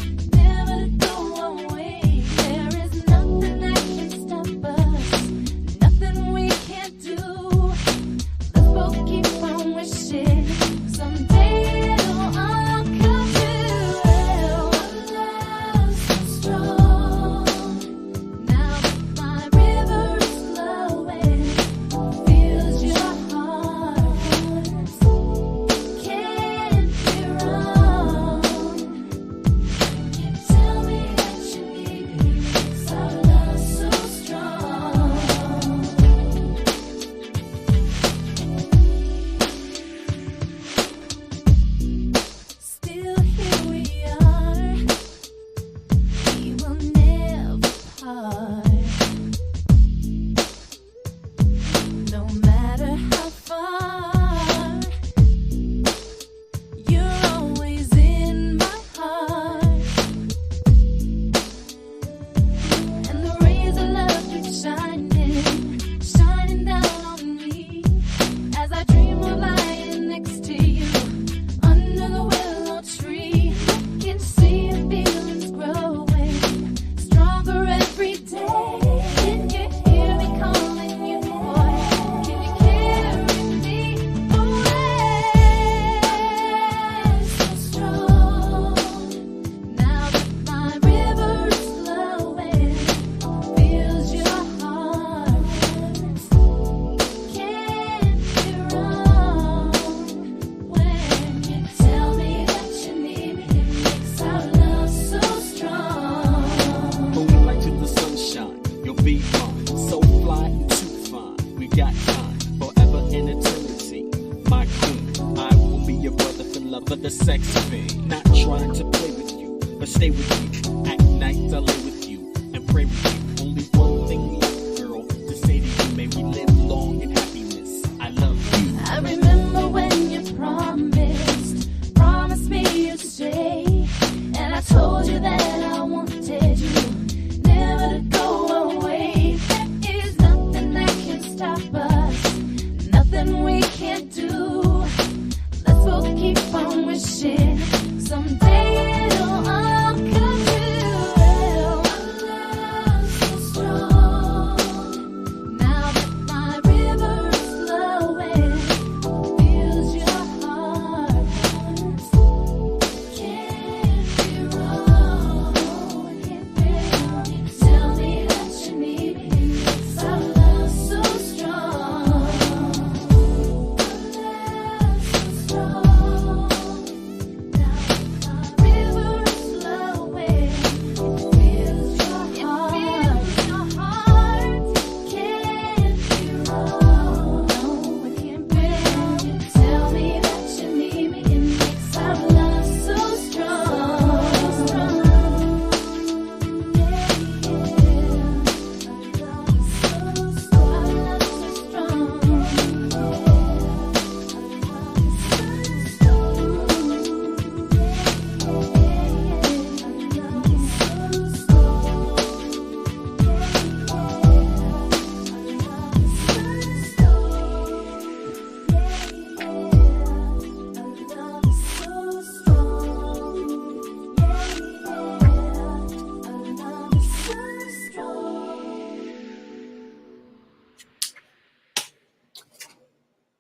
the sex thing. Not trying to play with you, but stay with you. At night I lay with you and pray with you. Only one thing left, girl, to say to you. May we live long in happiness. I love you. I remember when you promised me you'd stay, and I told you that I wanted you never to go away. There is nothing that can stop us, nothing we can't do. Let's both keep on wishing someday it'll all come true. Our love's so strong. Now that my river is flowing, fills your heart. Can't be wrong. Can't be wrong. Tell me that you need me. 'Cause our love's so strong.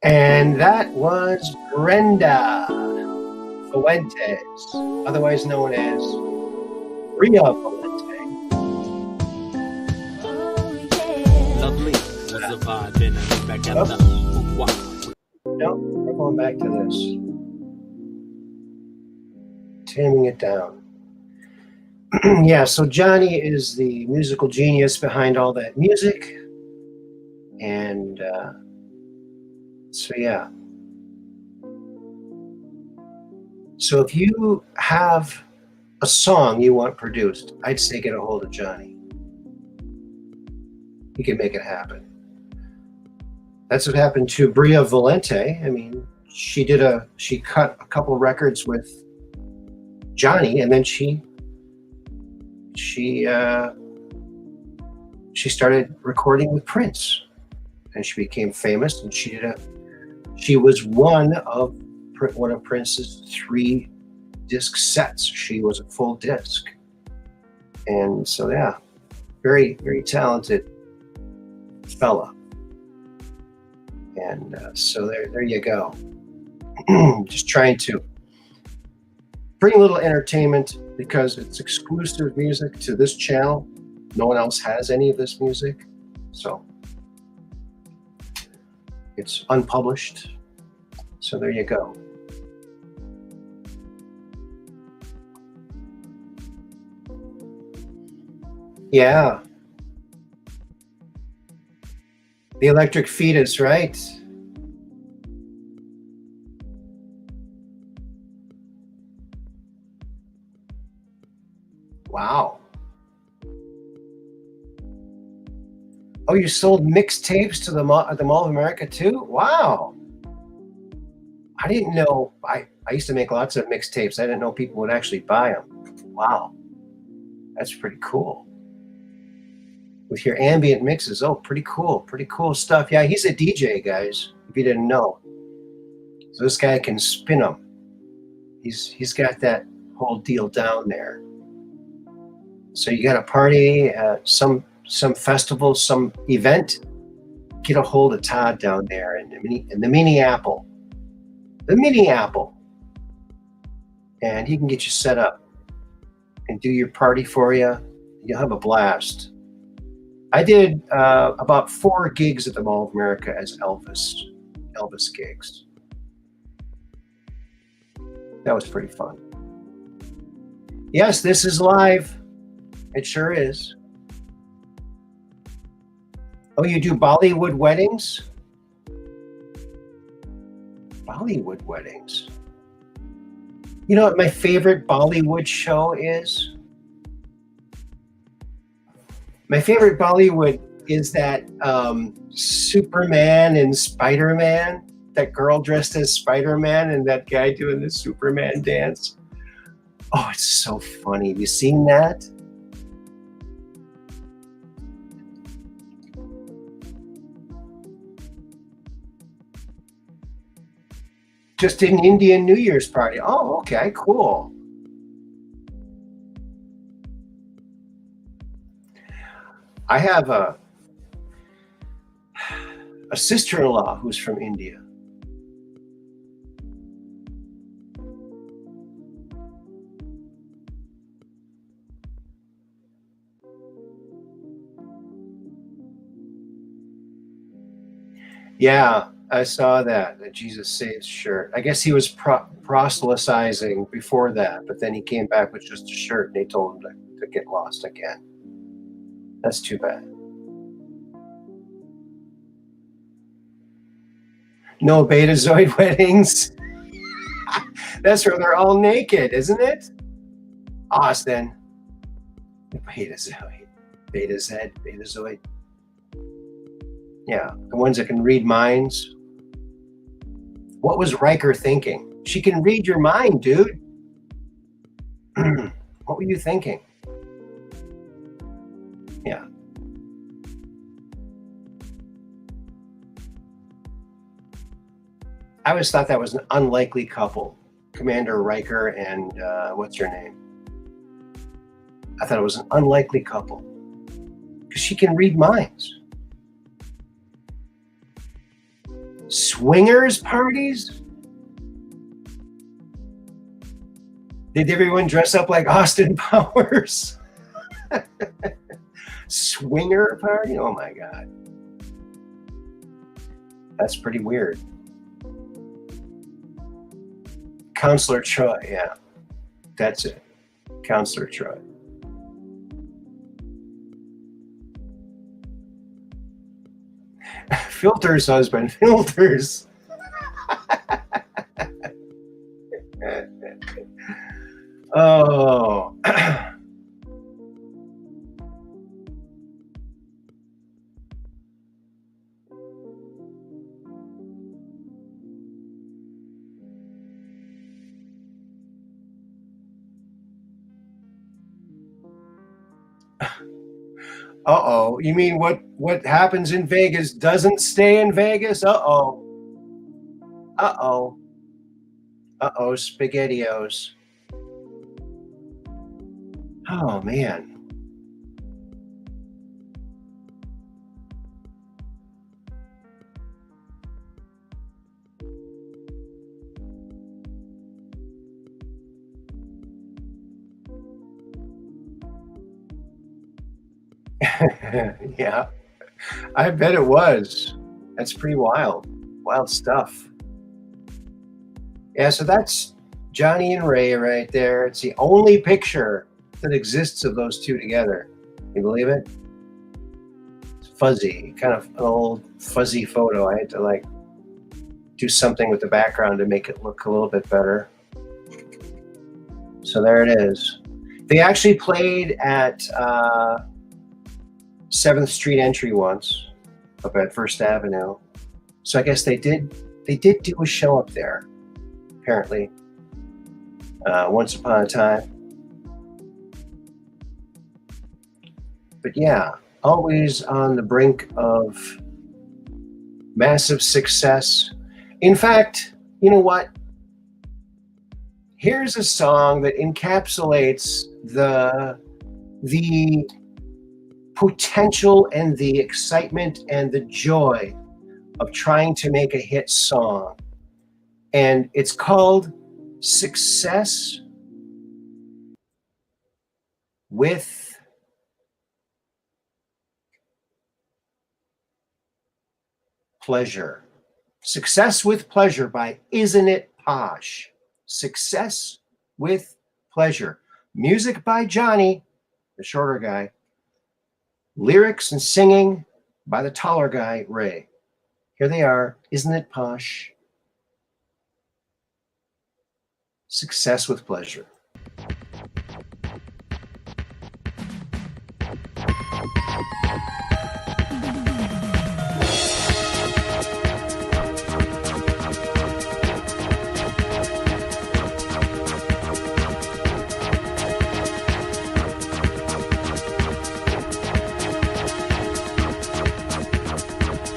And that was Brenda Fuentes, otherwise known as Bria Valente. Lovely was the vibe, and I look back at the wow. No, we're going back to this. Taming it down. Yeah, so Johnny is the musical genius behind all that music. And so, yeah. So if you have a song you want produced, I'd say get a hold of Johnny. He can make it happen. That's what happened to Bria Valente. I mean, she cut a couple records with Johnny, and then she started recording with Prince, and she became famous. And she was one of Prince's 3 disc sets. She was a full disc, and so yeah, very, very talented fella. And so there you go. Just trying to bring a little entertainment because it's exclusive music to this channel. No one else has any of this music, so it's unpublished. So there you go. Yeah. The Electric Fetus, right? Wow. Oh, you sold mixtapes to the Mall of America too? Wow. I didn't know. I used to make lots of mixtapes. I didn't know people would actually buy them. Wow. That's pretty cool. With your ambient mixes. Oh, pretty cool stuff. Yeah, he's a DJ, guys, if you didn't know. So this guy can spin them. He's got that whole deal down there. So you got a party, some festival, some event, get a hold of Todd down there in the Mini Apple. The Mini Apple. And he can get you set up and do your party for you. You'll have a blast. I did about 4 gigs at the Mall of America as Elvis gigs. That was pretty fun. Yes, this is live. It sure is. Oh, you do Bollywood weddings? Bollywood weddings. You know what my favorite Bollywood show is? My favorite Bollywood is that Superman and Spider-Man. That girl dressed as Spider-Man and that guy doing the Superman dance. Oh, it's so funny. Have you seen that? Just an Indian New Year's party. Oh, okay, cool. I have a sister-in-law who's from India. Yeah, I saw that, the Jesus Saves shirt. I guess he was proselytizing before that, but then he came back with just a shirt and they told him to get lost again. That's too bad. No Betazoid weddings. That's where they're all naked, isn't it? Austin. Betazoid. Betazoid. Yeah, the ones that can read minds. What was Riker thinking? She can read your mind, dude. What were you thinking? Yeah. I always thought that was an unlikely couple. Commander Riker and what's her name? I thought it was an unlikely couple. Because she can read minds. Swingers parties? Did everyone dress up like Austin Powers? Swinger party? Oh my God. That's pretty weird. Counselor Troy, yeah. That's it. Counselor Troy. Filters, husband, filters. Oh. Uh-oh. You mean what happens in Vegas doesn't stay in Vegas? Uh-oh. Uh-oh. Uh-oh, SpaghettiOs. Oh, man. Yeah, I bet it was. That's pretty wild. Wild stuff. Yeah, so that's Johnny and Ray right there. It's the only picture that exists of those two together. You believe it? It's fuzzy, kind of an old fuzzy photo. I had to like do something with the background to make it look a little bit better. So there it is. They actually played at 7th Street Entry once, up at First Avenue. So I guess they did do a show up there, apparently, once upon a time. But yeah, always on the brink of massive success. In fact, you know what? Here's a song that encapsulates the potential and the excitement and the joy of trying to make a hit song. And it's called Success with Pleasure. Success with Pleasure by Isn't It Posh? Success with Pleasure. Music by Johnny, the shorter guy. Lyrics and singing by the taller guy, Ray. Here they are. Isn't it posh? Success with pleasure.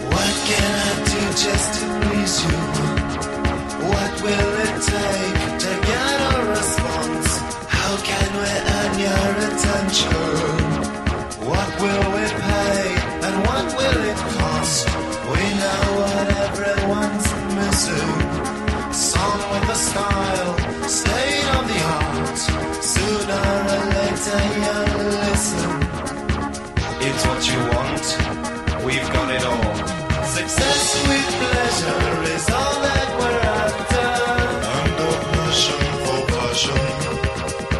What can I do just to please you? What will it take to get a response? How can we earn your attention? What will we pay and what will it cost? We know what everyone's missing. Song with a style, state of the art. Sooner or later you'll listen. It's what you want, we've got it all. Success with pleasure is all that we're after. And a passion for passion.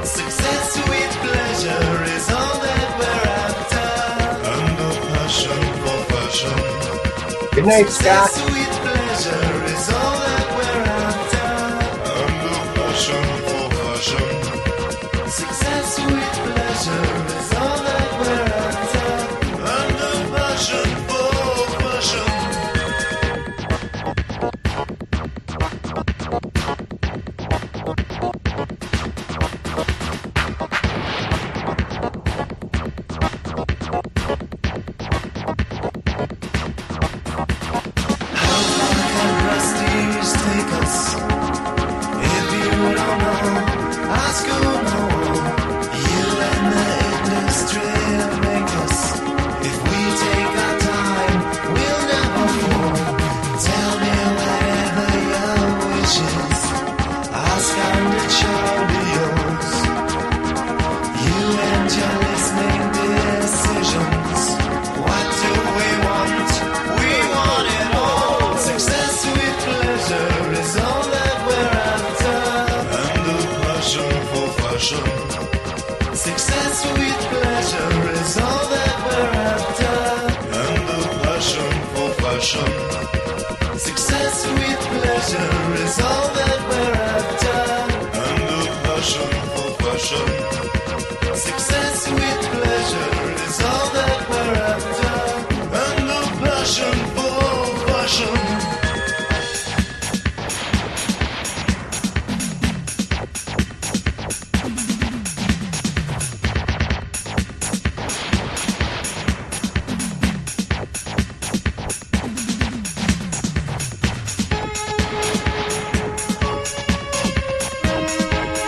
Success with pleasure is all that we're after. And a passion for passion. Good night, Scott. Success with pleasure is all that we're after. And a passion for passion. Success with pleasure is all that we're after. And a passion for passion. How far can prestige take us? If you don't know, ask who knows. You and the industry make us. If we take our time, we'll never fall. Tell me whatever your wish is. Ask and it shall be yours. You and your listening decisions. What do we want? We want it all. Success with pleasure is all that we're after. And a passion for fashion. Success with pleasure is all that we're after. And a passion for fashion. Success with pleasure is all that we're after. And a passion for fashion. Success with pleasure is all that we're after. And a passion for fashion. Success with pleasure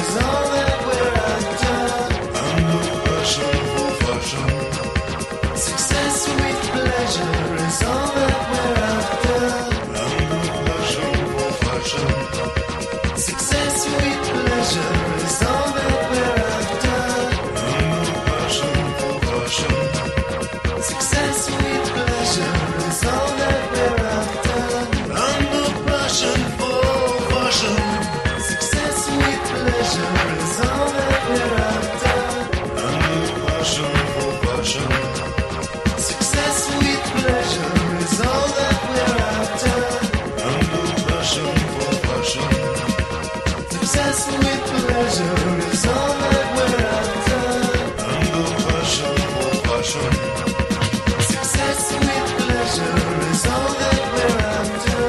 is all that we're after. And a passion for fashion. Success with pleasure is all that we're after. And a passion for fashion. Success with pleasure is all that we're after. And a passion for fashion. Success with pleasure is all that we're after. And a passion for fashion. Success with pleasure is all that we're after. And a passion for passion. Success with pleasure is all that we're after. And a passion for passion. Success with pleasure is all that we're after. And a passion for passion. Success with pleasure is all that we're after.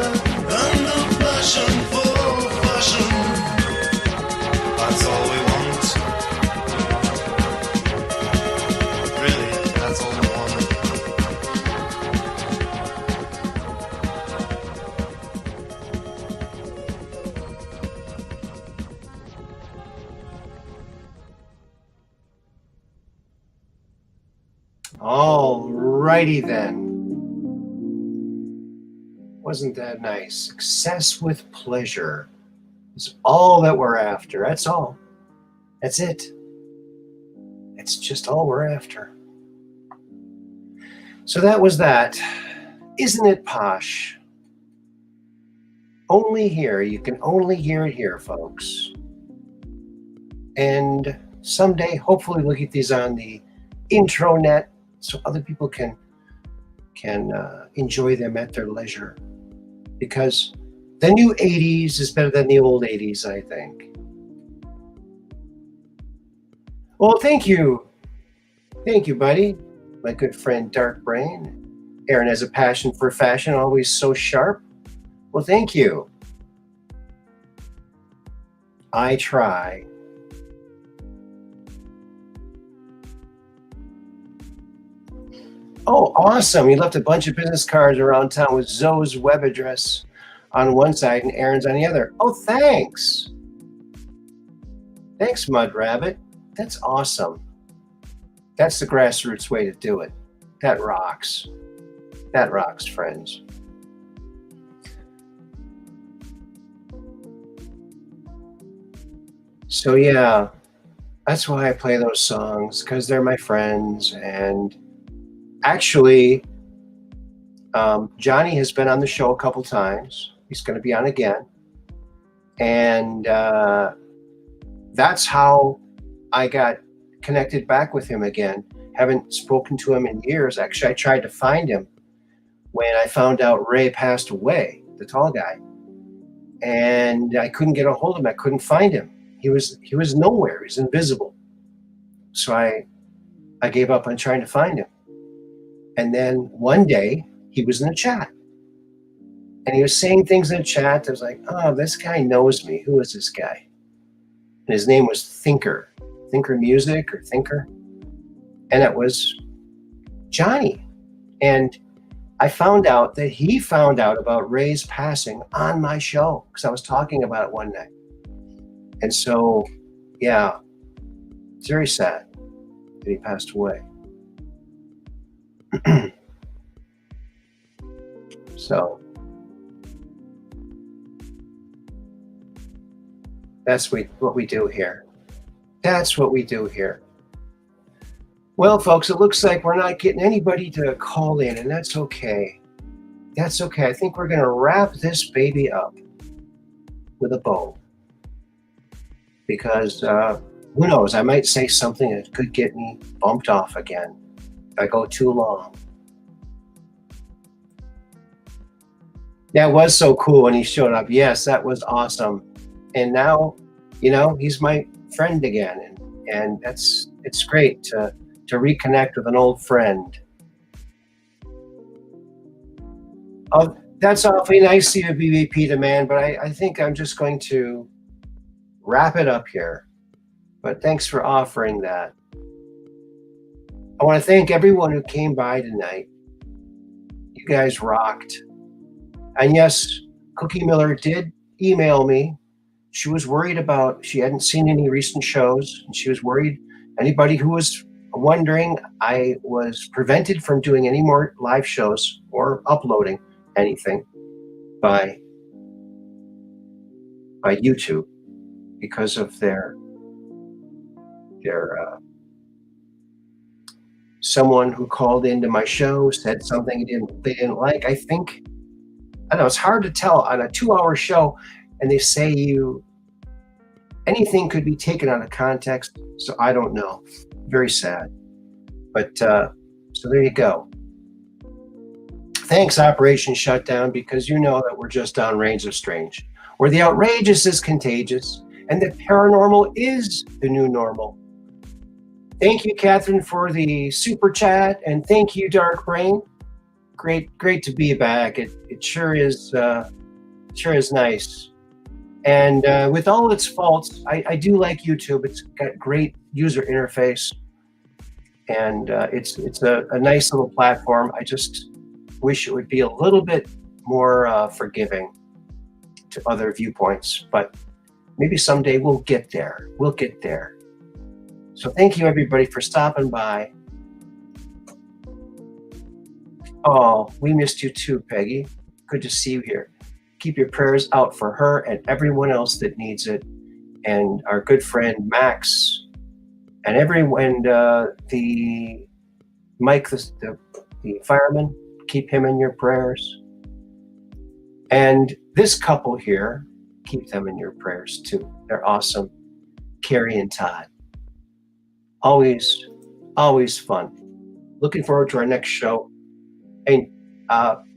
And a passion for fashion. That's all we want. Really, that's all we want. All righty then. Wasn't that nice? Success with pleasure is all that we're after. That's all. That's it. It's just all we're after. So that was that. Isn't it posh? Only here. You can only hear it here, folks. And someday, hopefully, we'll get these on the intranet so other people can enjoy them at their leisure. Because the new 80s is better than the old 80s, I think. Well, thank you. Thank you, buddy. My good friend, Dark Brain. Aaron has a passion for fashion, always so sharp. Well, thank you. I try. Oh, awesome. You left a bunch of business cards around town with Zoe's web address on one side and Aaron's on the other. Oh, thanks. Thanks, Mud Rabbit. That's awesome. That's the grassroots way to do it. That rocks. That rocks, friends. So yeah, that's why I play those songs, because they're my friends. And actually, Johnny has been on the show a couple times. He's going to be on again. And that's how I got connected back with him again. Haven't spoken to him in years. Actually, I tried to find him when I found out Ray passed away, the tall guy. And I couldn't get a hold of him. I couldn't find him. He was nowhere. He was invisible. So I gave up on trying to find him. And then one day he was in the chat. And he was saying things in the chat. I was like, oh, this guy knows me. Who is this guy? And his name was Thinker Music or Thinker. And it was Johnny. And I found out that he found out about Ray's passing on my show because I was talking about it one night. And so, yeah, it's very sad that he passed away. So that's what we do here. That's what we do here. Well, folks, it looks like we're not getting anybody to call in, and that's okay. That's okay. I think we're going to wrap this baby up with a bow. Because who knows, I might say something that could get me bumped off again if I go too long. That was so cool when he showed up. Yes, that was awesome. And now, you know, he's my friend again. And it's great to reconnect with an old friend. Oh, that's awfully nice of you, BBP Demand, but I think I'm just going to wrap it up here. But thanks for offering that. I want to thank everyone who came by tonight. You guys rocked. And yes, Cookie Miller did email me. She was worried she hadn't seen any recent shows, and she was worried. Anybody who was wondering, I was prevented from doing any more live shows or uploading anything by YouTube because of their someone who called into my show said something they didn't like. I don't know, it's hard to tell on a 2-hour show, and they say anything could be taken out of context, so I don't know. Very sad. But so there you go. Thanks, Operation Shutdown, because you know that we're just downrange of strange, where the outrageous is contagious and the paranormal is the new normal. Thank you, Catherine, for the super chat, and thank you, Dark Brain. Great to be back. It sure is nice. And with all its faults, I do like YouTube. It's got great user interface, and it's a nice little platform. I just wish it would be a little bit more forgiving to other viewpoints, but maybe someday we'll get there. We'll get there. So thank you, everybody, for stopping by. Oh, we missed you too, Peggy. Good to see you here. Keep your prayers out for her and everyone else that needs it. And our good friend Max and the Mike, the fireman, keep him in your prayers. And this couple here, keep them in your prayers too. They're awesome. Carrie and Todd. Always, always fun. Looking forward to our next show. And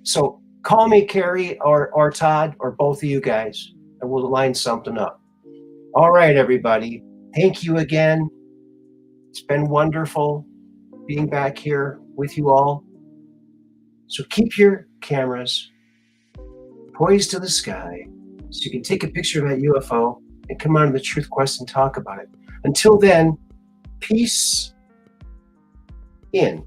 so call me Carrie or Todd or both of you guys, and we'll line something up. All right, everybody. Thank you again. It's been wonderful being back here with you all. So keep your cameras poised to the sky so you can take a picture of that UFO and come on to the Truth Quest and talk about it. Until then, peace in.